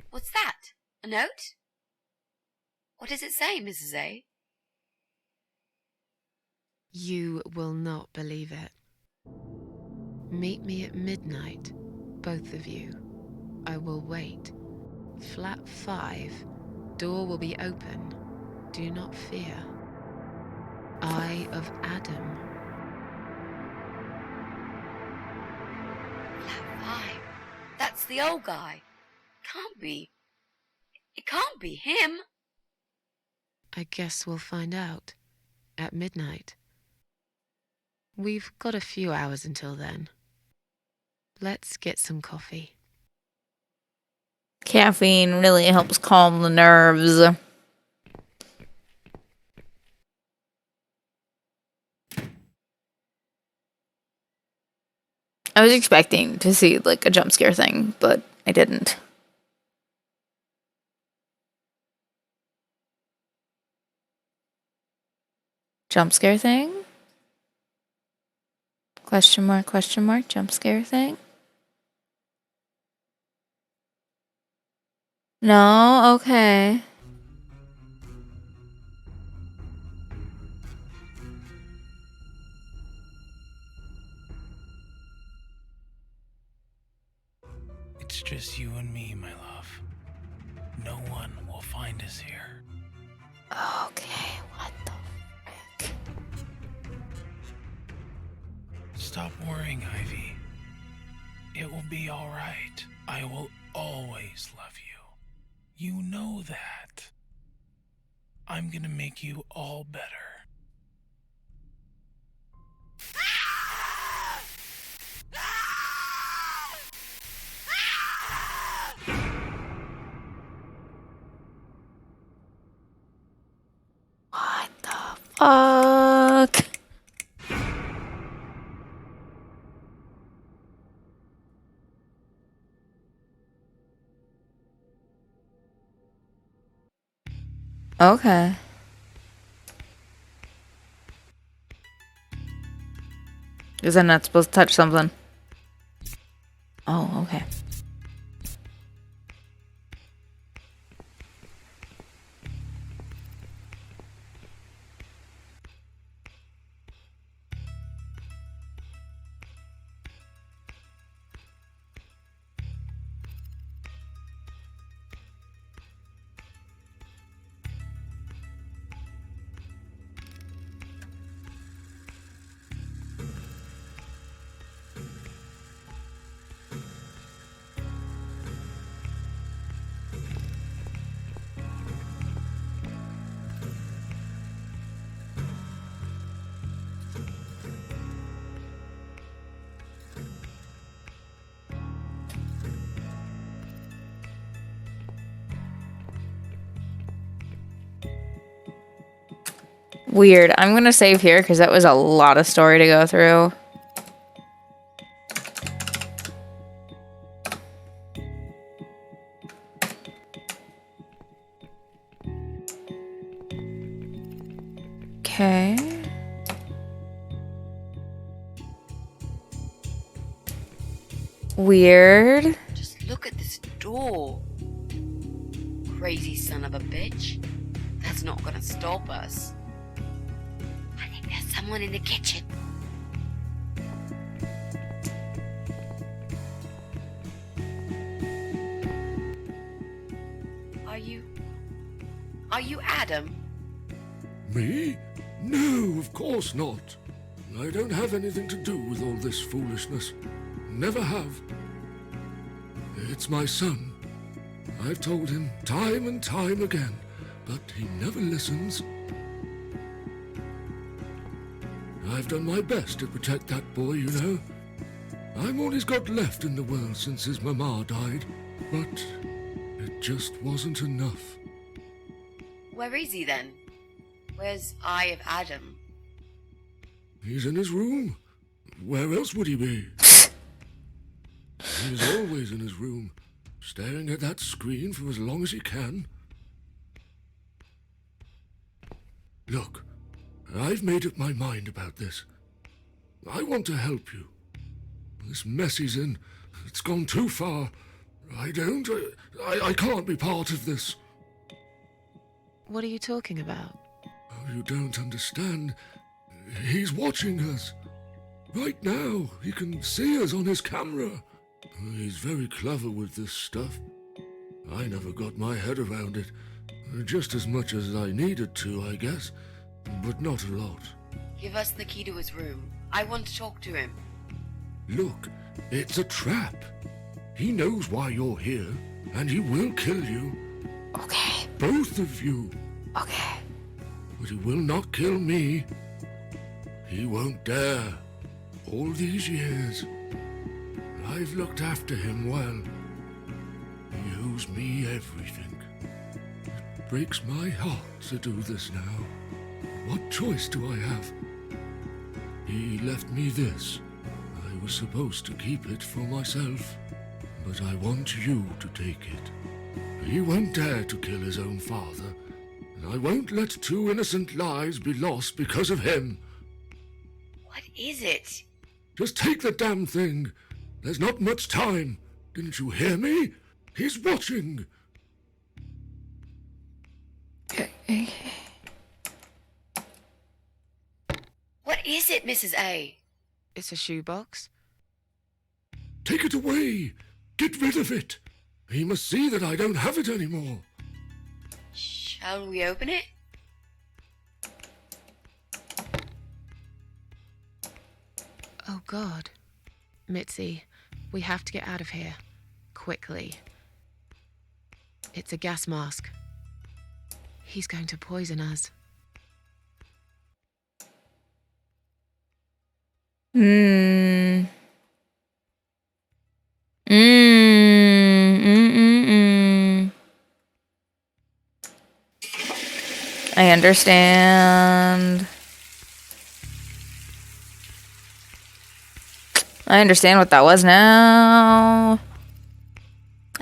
Speaker 3: What's that? A note? What does it say, Mrs. A?
Speaker 2: You will not believe it. Meet me at midnight, both of you. I will wait. Flat 5. Door will be open. Do not fear. Eye of Adam.
Speaker 3: Flat 5. That's the old guy. Can't be. It can't be him.
Speaker 2: I guess we'll find out. At midnight. We've got a few hours until then. Let's get some coffee.
Speaker 1: Caffeine really helps calm the nerves. I was expecting to see like a jump scare thing, but I didn't. Jump scare thing? Question mark, jump scare thing? No? Okay.
Speaker 7: It's just you and me, my love. No one will find us here.
Speaker 1: Okay, what the frick?
Speaker 7: Stop worrying, Ivy. It will be all right. I will always love you. You know that. I'm gonna make you all better.
Speaker 1: What the fuck? Okay. Is I not supposed to touch something? Oh, okay. Weird. I'm gonna save here because that was a lot of story to go through. Okay. Weird.
Speaker 3: Just look at this door. Crazy son of a bitch. That's not gonna stop us. I think there's someone in the kitchen. Are you Adam?
Speaker 8: Me? No, of course not. I don't have anything to do with all this foolishness. Never have. It's my son. I've told him time and time again, but he never listens. I've done my best to protect that boy, you know. I'm all he's got left in the world since his mama died, but it just wasn't enough.
Speaker 3: Where is he then? Where's Eye of Adam?
Speaker 8: He's in his room. Where else would he be? He's always in his room, staring at that screen for as long as he can. Look, I've made up my mind about this. I want to help you. This mess he's in, it's gone too far. I can't be part of this.
Speaker 2: What are you talking about?
Speaker 8: Oh, you don't understand. He's watching us. Right now, he can see us on his camera. He's very clever with this stuff. I never got my head around it. Just as much as I needed to, I guess. But not a lot.
Speaker 3: Give us the key to his room. I want to talk to him.
Speaker 8: Look, it's a trap. He knows why you're here, and he will kill you.
Speaker 1: Okay.
Speaker 8: Both of you.
Speaker 1: Okay.
Speaker 8: But he will not kill me. He won't dare. All these years, I've looked after him well. He owes me everything. It breaks my heart to do this now. What choice do I have? He left me this. I was supposed to keep it for myself, but I want you to take it. He won't dare to kill his own father, and I won't let 2 innocent lives be lost because of him.
Speaker 3: What is it?
Speaker 8: Just take the damn thing. There's not much time. Didn't you hear me? He's watching.
Speaker 1: Okay.
Speaker 3: What is it, Mrs. A?
Speaker 2: It's a shoebox.
Speaker 8: Take it away. Get rid of it. He must see that I don't have it anymore.
Speaker 3: Shall we open it?
Speaker 2: Oh God. Mitzi, we have to get out of here. Quickly. It's a gas mask. He's going to poison us.
Speaker 1: Mm. I understand. I understand what that was now.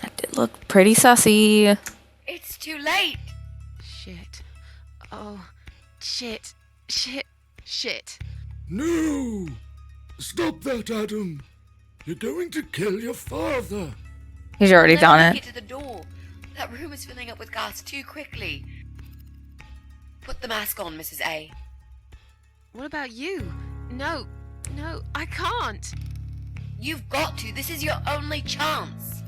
Speaker 1: That did look pretty sussy.
Speaker 3: It's too late.
Speaker 2: Shit. Oh, shit. Shit. Shit.
Speaker 8: No! Stop that, Adam. You're going to kill your father.
Speaker 1: He's already
Speaker 3: Let
Speaker 1: done
Speaker 3: me
Speaker 1: it.
Speaker 3: Get to the door. That room is filling up with gas too quickly. Put the mask on, Mrs. A.
Speaker 2: What about you? No, I can't.
Speaker 3: You've got to. This is your only chance.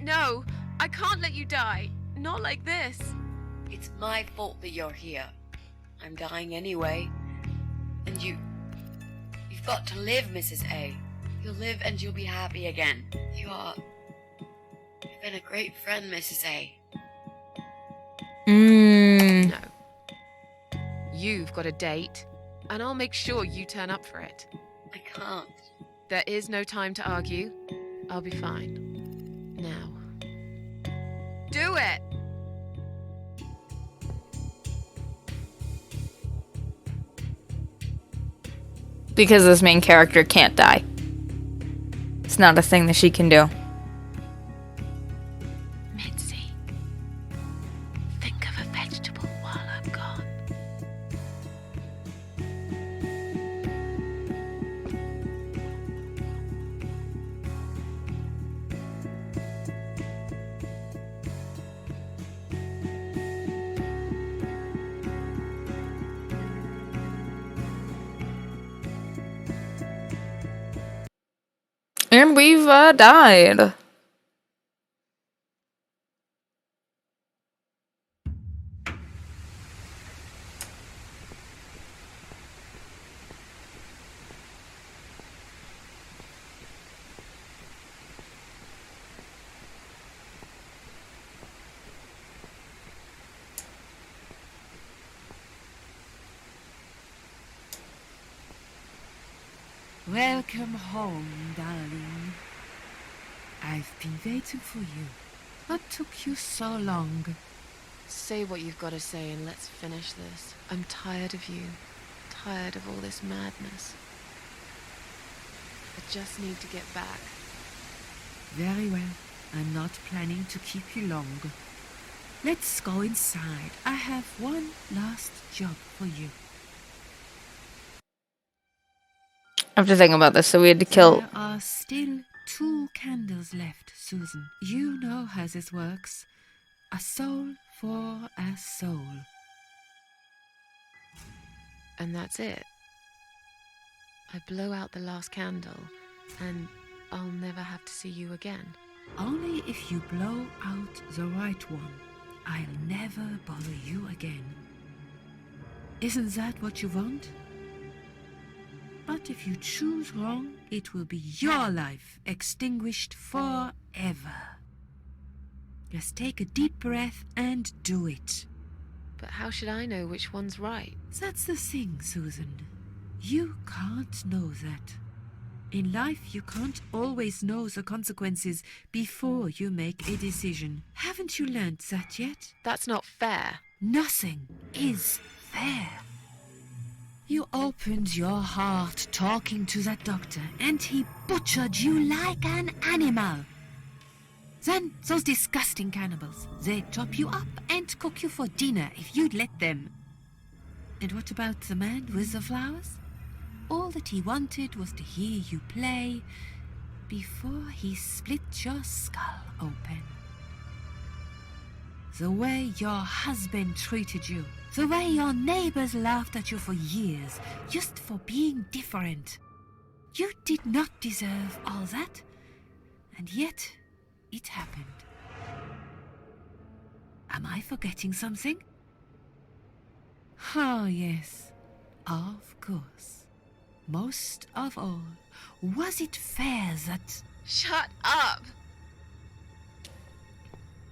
Speaker 2: No, I can't let you die. Not like this.
Speaker 3: It's my fault that you're here. I'm dying anyway. And you've got to live, Mrs. A. You'll live and you'll be happy again. You've been a great friend, Mrs. A.
Speaker 2: No. You've got a date, and I'll make sure you turn up for it.
Speaker 3: I can't.
Speaker 2: There is no time to argue. I'll be fine. Now. Do it!
Speaker 1: Because this main character can't die. It's not a thing that she can do.
Speaker 2: Mitzi, think of a vegetable while I'm gone.
Speaker 1: And we've died.
Speaker 9: Welcome home, darling. I've been waiting for you. What took you so long?
Speaker 2: Say what you've got to say and let's finish this. I'm tired of you. Tired of all this madness. I just need to get back.
Speaker 9: Very well. I'm not planning to keep you long. Let's go inside. I have one last job for you.
Speaker 1: I have to think about this. So we had to kill.
Speaker 9: There are still 2 candles left, Susan. You know how this works. A soul for a soul.
Speaker 2: And that's it. I blow out the last candle, and I'll never have to see you again.
Speaker 9: Only if you blow out the right one. I'll never bother you again. Isn't that what you want? But if you choose wrong, it will be your life extinguished forever. Just take a deep breath and do it.
Speaker 2: But how should I know which one's right?
Speaker 9: That's the thing, Susan. You can't know that. In life, you can't always know the consequences before you make a decision. Haven't you learned that yet?
Speaker 2: That's not fair.
Speaker 9: Nothing is fair. You opened your heart talking to that doctor, and he butchered you like an animal. Then those disgusting cannibals, they chop you up and cook you for dinner if you'd let them. And what about the man with the flowers? All that he wanted was to hear you play before he split your skull open. The way your husband treated you, the way your neighbors laughed at you for years, just for being different. You did not deserve all that, and yet it happened. Am I forgetting something? Oh, yes, of course. Most of all, was it fair that...
Speaker 2: Shut up!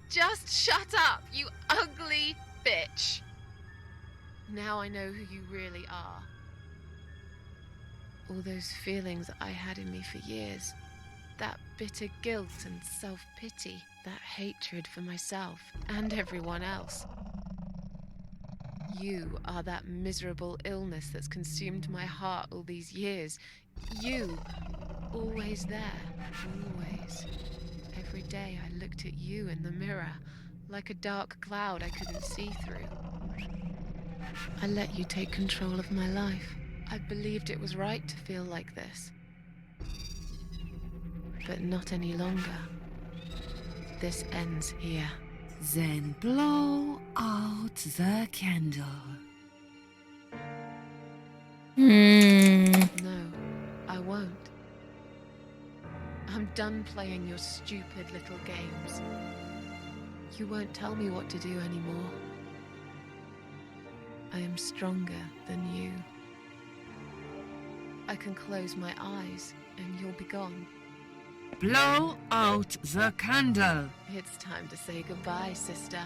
Speaker 2: Just shut up, you ugly bitch! Now I know who you really are. All those feelings I had in me for years. That bitter guilt and self-pity. That hatred for myself and everyone else. You are that miserable illness that's consumed my heart all these years. You, always there, always. Every day I looked at you in the mirror, like a dark cloud I couldn't see through. I let you take control of my life. I believed it was right to feel like this. But not any longer. This ends here.
Speaker 9: Then blow out the candle.
Speaker 2: No, I won't. I'm done playing your stupid little games. You won't tell me what to do anymore. I am stronger than you. I can close my eyes and you'll be gone.
Speaker 9: Blow out the candle.
Speaker 2: It's time to say goodbye, sister.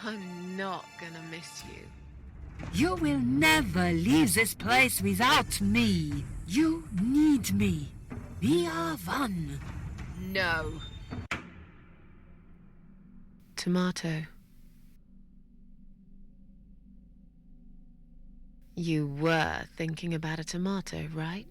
Speaker 2: I'm not gonna miss you.
Speaker 9: You will never leave this place without me. You need me. We are one.
Speaker 2: No. Tomato. You were thinking about a tomato, right?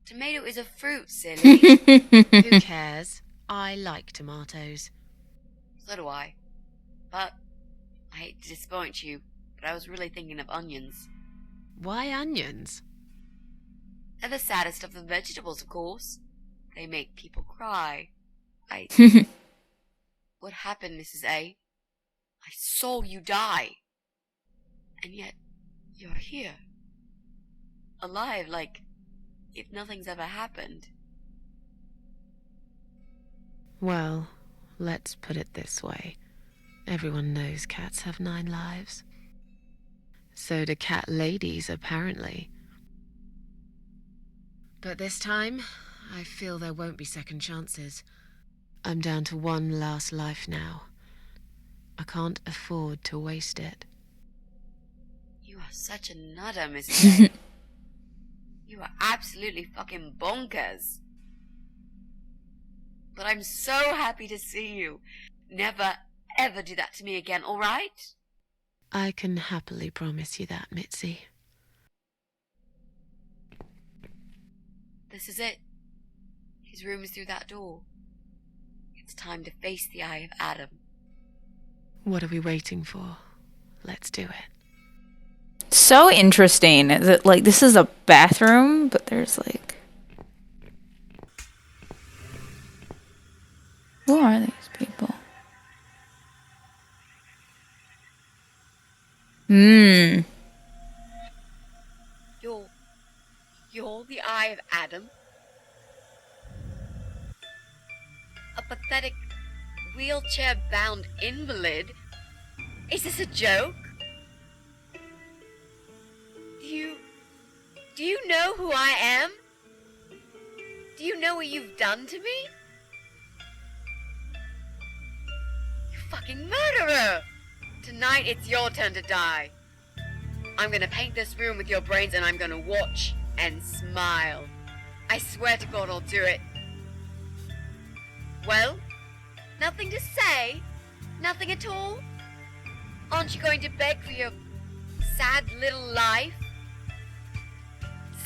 Speaker 3: Tomato is a fruit, silly.
Speaker 2: Who cares? I like tomatoes.
Speaker 3: So do I. But I hate to disappoint you, but I was really thinking of onions.
Speaker 2: Why onions?
Speaker 3: They're the saddest of the vegetables, of course. They make people cry. What happened, Mrs. A? I saw you die. And yet, you're here. Alive, like if nothing's ever happened.
Speaker 2: Well, let's put it this way. Everyone knows cats have 9 lives. So do cat ladies, apparently. But this time, I feel there won't be second chances. I'm down to one last life now. I can't afford to waste it.
Speaker 3: You are such a nutter, Miss A. You are absolutely fucking bonkers. But I'm so happy to see you. Never, ever do that to me again, alright?
Speaker 2: I can happily promise you that, Mitzi.
Speaker 3: This is it. His room is through that door. It's time to face the Eye of Adam.
Speaker 2: What are we waiting for? Let's do it.
Speaker 1: So interesting. Is it like this is a bathroom, but there's like. Who are these people? Hmm.
Speaker 3: You're the Eye of Adam? A pathetic, wheelchair-bound invalid? Is this a joke? Do you know who I am? Do you know what you've done to me? You fucking murderer! Tonight it's your turn to die. I'm gonna paint this room with your brains and I'm gonna watch and smile. I swear to God I'll do it. Well, nothing to say? Nothing at all? Aren't you going to beg for your sad little life?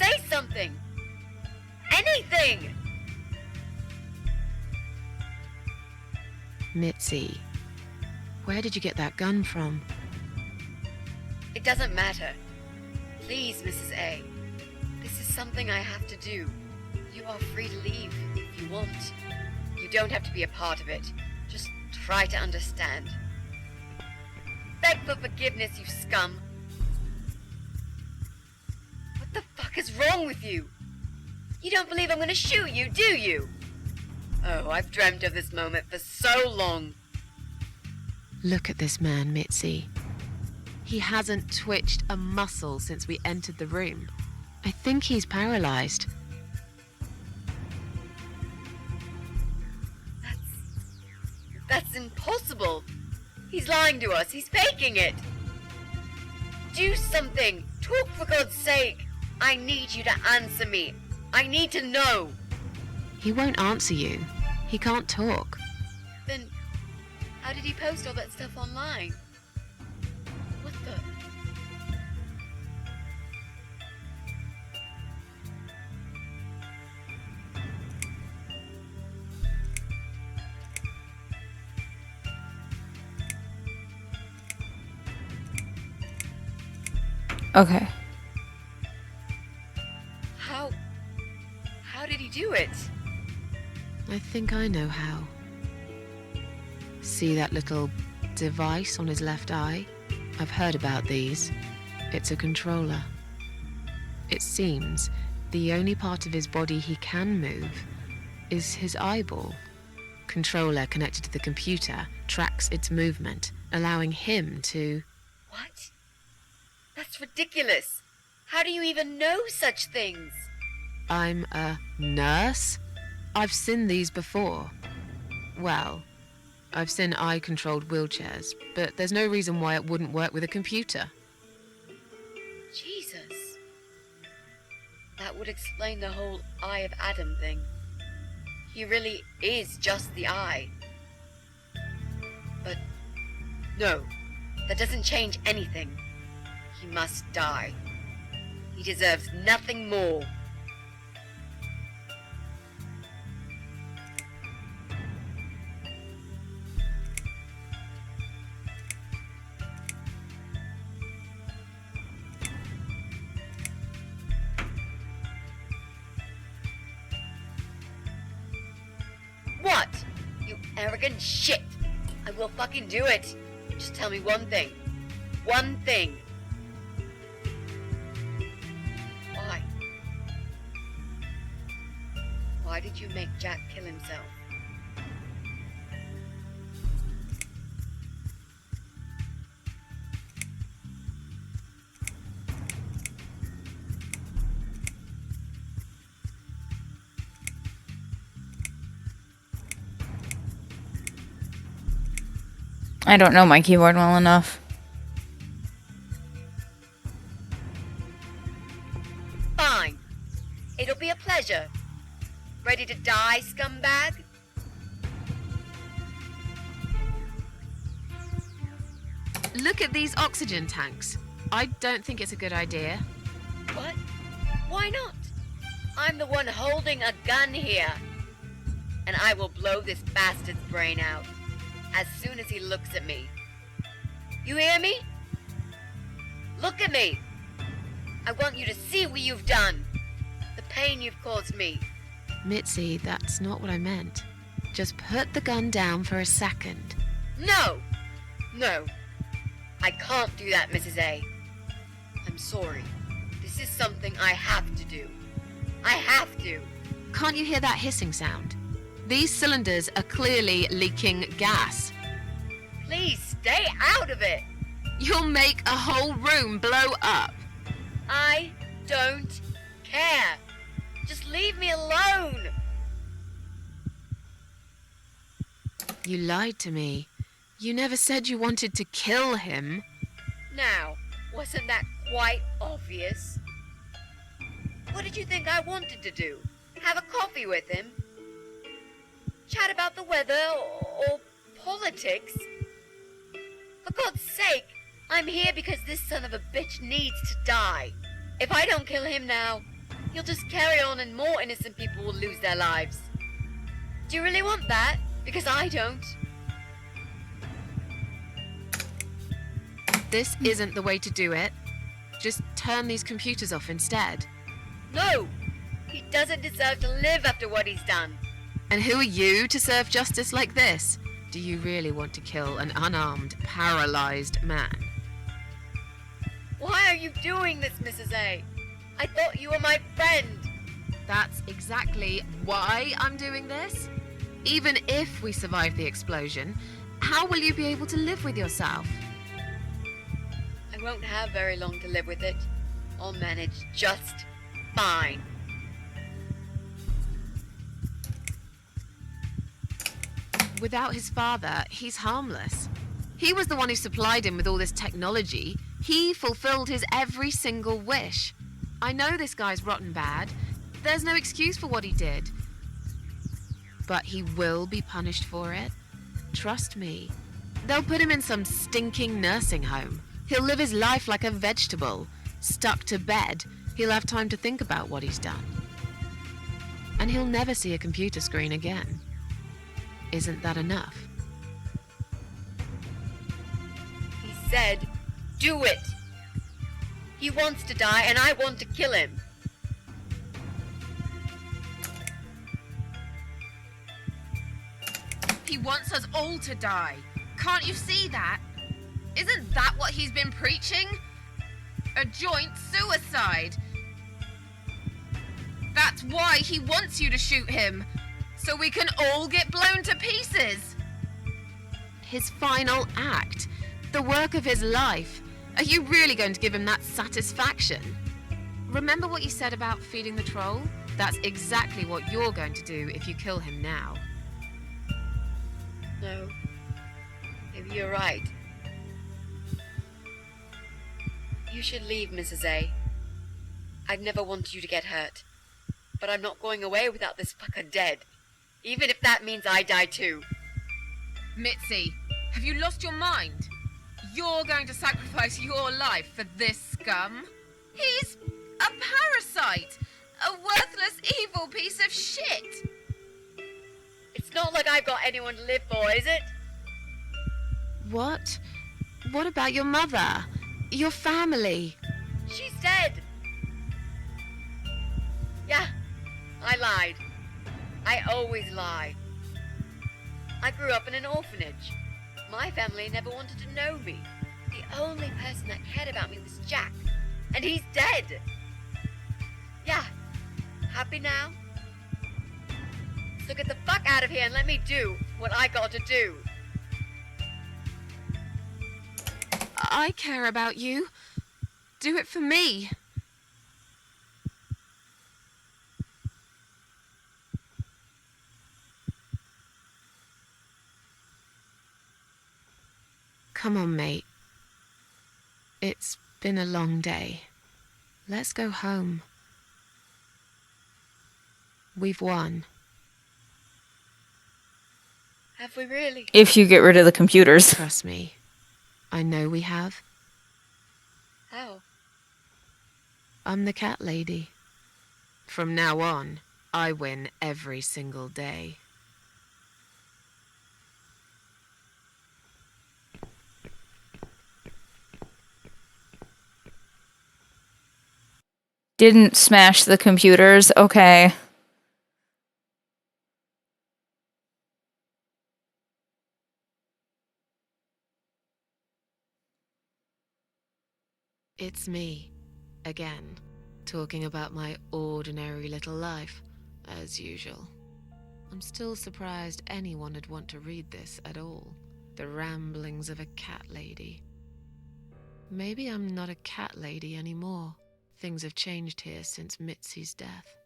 Speaker 3: Say something! Anything!
Speaker 2: Mitzi, where did you get that gun from?
Speaker 3: It doesn't matter. Please, Mrs. A. This is something I have to do. You are free to leave if you want. You don't have to be a part of it. Just try to understand. Beg for forgiveness, you scum. What the fuck is wrong with you? You don't believe I'm gonna shoot you, do you? Oh, I've dreamt of this moment for so long.
Speaker 2: Look at this man, Mitzi. He hasn't twitched a muscle since we entered the room. I think he's paralyzed.
Speaker 3: That's impossible. He's lying to us. He's faking it. Do something. Talk for God's sake. I need you to answer me. I need to know.
Speaker 2: He won't answer you. He can't talk.
Speaker 3: Then, how did he post all that stuff online? What the?
Speaker 1: Okay.
Speaker 3: How did he do it?
Speaker 2: I think I know how. See that little device on his left eye? I've heard about these. It's a controller. It seems the only part of his body he can move is his eyeball. Controller connected to the computer tracks its movement, allowing him to...
Speaker 3: What? That's ridiculous. How do you even know such things?
Speaker 2: I'm a nurse? I've seen these before. Well, I've seen eye-controlled wheelchairs, but there's no reason why it wouldn't work with a computer.
Speaker 3: Jesus. That would explain the whole Eye of Adam thing. He really is just the eye. But no, that doesn't change anything. He must die. He deserves nothing more. What? You arrogant shit! I will fucking do it! Just tell me one thing. One thing. Why? Why did you make Jack kill himself?
Speaker 1: I don't know my keyboard well enough.
Speaker 3: Fine. It'll be a pleasure. Ready to die, scumbag?
Speaker 2: Look at these oxygen tanks. I don't think it's a good idea.
Speaker 3: What? Why not? I'm the one holding a gun here. And I will blow this bastard's brain out as soon as he looks at me. You hear me? Look at me. I want you to see what you've done. The pain you've caused me.
Speaker 2: Mitzi, that's not what I meant. Just put the gun down for a second.
Speaker 3: No! No. I can't do that, Mrs. A. I'm sorry. This is something I have to do. I have to.
Speaker 2: Can't you hear that hissing sound? These cylinders are clearly leaking gas.
Speaker 3: Please stay out of it.
Speaker 2: You'll make a whole room blow up.
Speaker 3: I don't care. Just leave me alone.
Speaker 2: You lied to me. You never said you wanted to kill him.
Speaker 3: Now, wasn't that quite obvious? What did you think I wanted to do? Have a coffee with him? Chat about the weather or politics? For God's sake, I'm here because this son of a bitch needs to die. If I don't kill him now, he'll just carry on and more innocent people will lose their lives. Do you really want that? Because I don't.
Speaker 2: This isn't the way to do it. Just turn these computers off instead.
Speaker 3: No! He doesn't deserve to live after what he's done.
Speaker 2: And who are you to serve justice like this? Do you really want to kill an unarmed, paralyzed man?
Speaker 3: Why are you doing this, Mrs. A? I thought you were my friend.
Speaker 2: That's exactly why I'm doing this. Even if we survive the explosion, how will you be able to live with yourself?
Speaker 3: I won't have very long to live with it. I'll manage just fine.
Speaker 2: Without his father, he's harmless. He was the one who supplied him with all this technology. He fulfilled his every single wish. I know this guy's rotten bad. There's no excuse for what he did. But he will be punished for it. Trust me. They'll put him in some stinking nursing home. He'll live his life like a vegetable. Stuck to bed, he'll have time to think about what he's done. And he'll never see a computer screen again. Isn't that enough?
Speaker 3: He said, do it. He wants to die and I want to kill him.
Speaker 2: He wants us all to die. Can't you see that? Isn't that what he's been preaching? A joint suicide. That's why he wants you to shoot him. So we can all get blown to pieces. His final act. The work of his life. Are you really going to give him that satisfaction? Remember what you said about feeding the troll? That's exactly what you're going to do if you kill him now.
Speaker 3: No. Maybe you're right. You should leave, Mrs. A. I'd never want you to get hurt. But I'm not going away without this fucker dead. Even if that means I die too.
Speaker 2: Mitzi, have you lost your mind? You're going to sacrifice your life for this scum? He's a parasite! A worthless, evil piece of shit!
Speaker 3: It's not like I've got anyone to live for, is it?
Speaker 2: What? What about your mother? Your family?
Speaker 3: She's dead. Yeah, I lied. I always lie. I grew up in an orphanage. My family never wanted to know me. The only person that cared about me was Jack. And he's dead. Yeah, happy now? So get the fuck out of here and let me do what I got to do.
Speaker 2: I care about you. Do it for me. Come on, mate. It's been a long day. Let's go home. We've won.
Speaker 3: Have we really?
Speaker 1: If you get rid of the computers.
Speaker 2: Trust me. I know we have.
Speaker 3: How?
Speaker 2: I'm the cat lady. From now on, I win every single day.
Speaker 1: Didn't smash the computers. Okay.
Speaker 2: It's me, again, talking about my ordinary little life, as usual. I'm still surprised anyone would want to read this at all. The ramblings of a cat lady. Maybe I'm not a cat lady anymore. Things have changed here since Mitzi's death.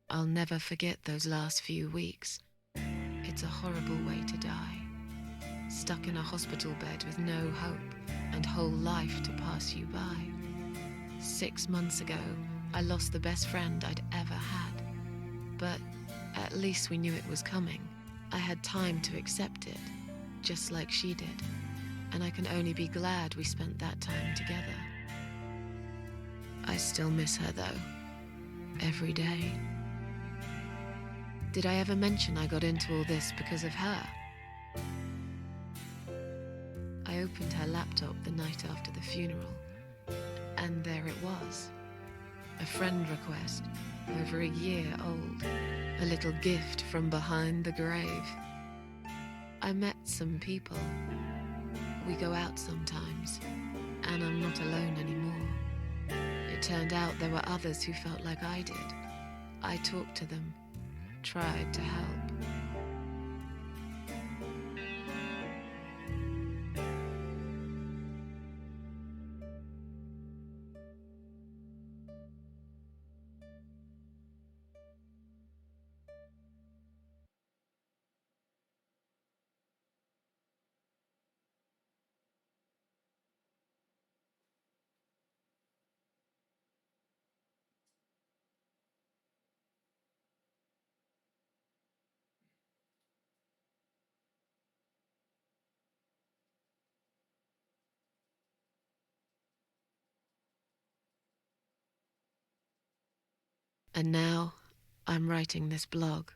Speaker 2: I'll never forget those last few weeks. It's a horrible way to die. Stuck in a hospital bed with no hope and whole life to pass you by. 6 months ago, I lost the best friend I'd ever had. But at least we knew it was coming. I had time to accept it, just like she did. And I can only be glad we spent that time together. I still miss her, though. Every day. Did I ever mention I got into all this because of her? I opened her laptop the night after the funeral, and there it was. A friend request, over a year old. A little gift from behind the grave. I met some people. We go out sometimes, and I'm not alone anymore. It turned out there were others who felt like I did. I talked to them, tried to help. And now, I'm writing this blog.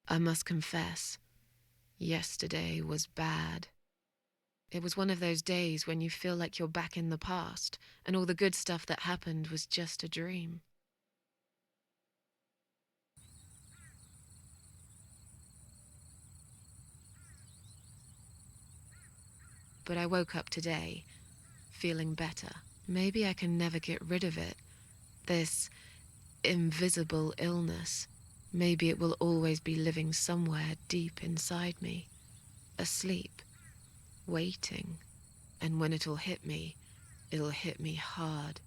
Speaker 2: I must confess, yesterday was bad. It was one of those days when you feel like you're back in the past, and all the good stuff that happened was just a dream. But I woke up today, feeling better. Maybe I can never get rid of it. This invisible illness. Maybe it will always be living somewhere deep inside me, asleep, waiting, and when it'll hit me hard.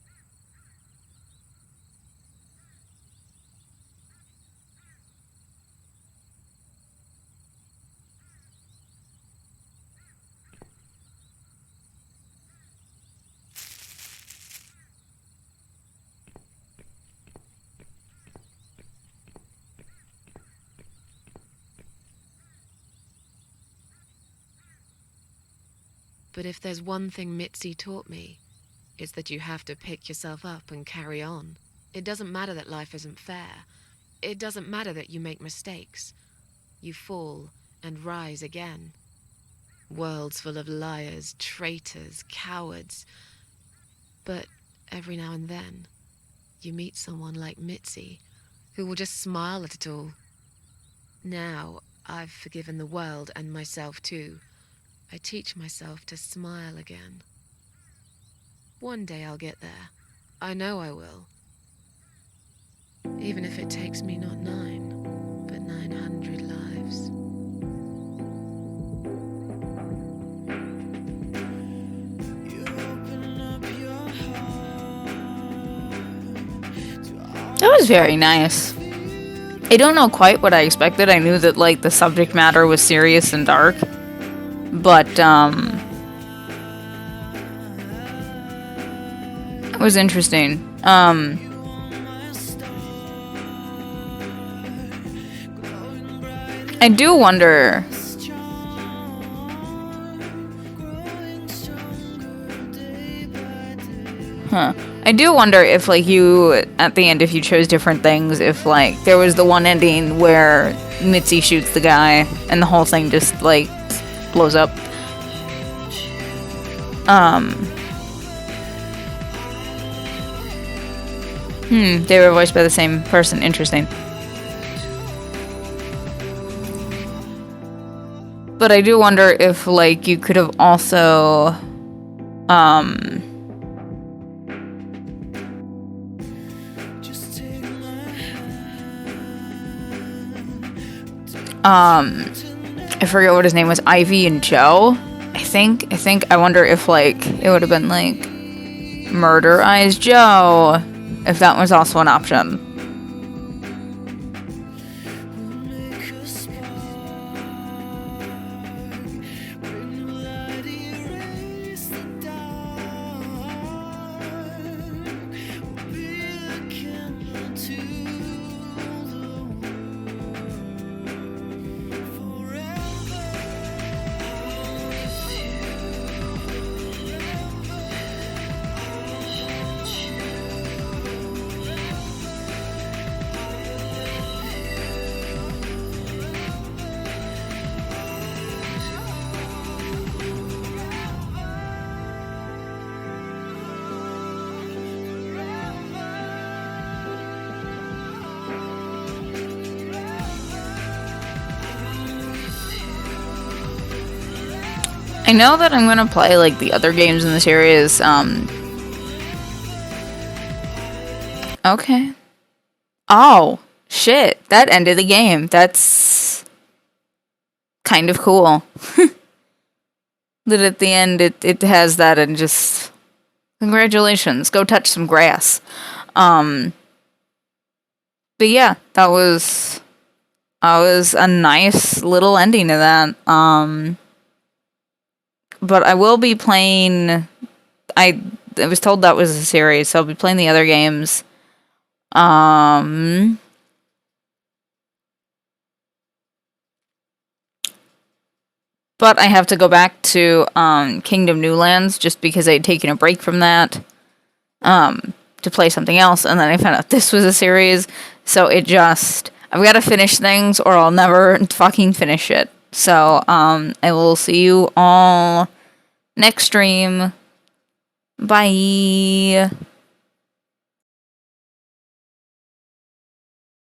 Speaker 2: But if there's one thing Mitzi taught me, it's that you have to pick yourself up and carry on. It doesn't matter that life isn't fair. It doesn't matter that you make mistakes. You fall and rise again. Worlds full of liars, traitors, cowards. But every now and then, you meet someone like Mitzi, who will just smile at it all. Now, I've forgiven the world and myself too. I teach myself to smile again. One day I'll get there. I know I will. Even if it takes me not 9, but 900 lives.
Speaker 1: That was very nice. I don't know quite what I expected. I knew that, like, the subject matter was serious and dark. But, it was interesting. I do wonder. I do wonder if, like, you, at the end, if you chose different things, if, like, there was the one ending where Mitzi shoots the guy and the whole thing just, like, blows up. They were voiced by the same person. Interesting. But I do wonder if, like, you could have also, I forget what his name was, Ivy and Joe, I think. I wonder if, like, it would have been, like, Murder Eyes Joe, if that was also an option. I know that I'm gonna play, like, the other games in the series, okay. Oh, shit, that ended the game. That's kind of cool. That at the end, it has that, and just, congratulations, go touch some grass. But yeah, that was a nice little ending to that. But I will be playing, I was told that was a series, so I'll be playing the other games. But I have to go back to Kingdom Newlands just because I had taken a break from that to play something else, and then I found out this was a series, so it just, I've got to finish things or I'll never fucking finish it. So I will see you all next stream. Bye.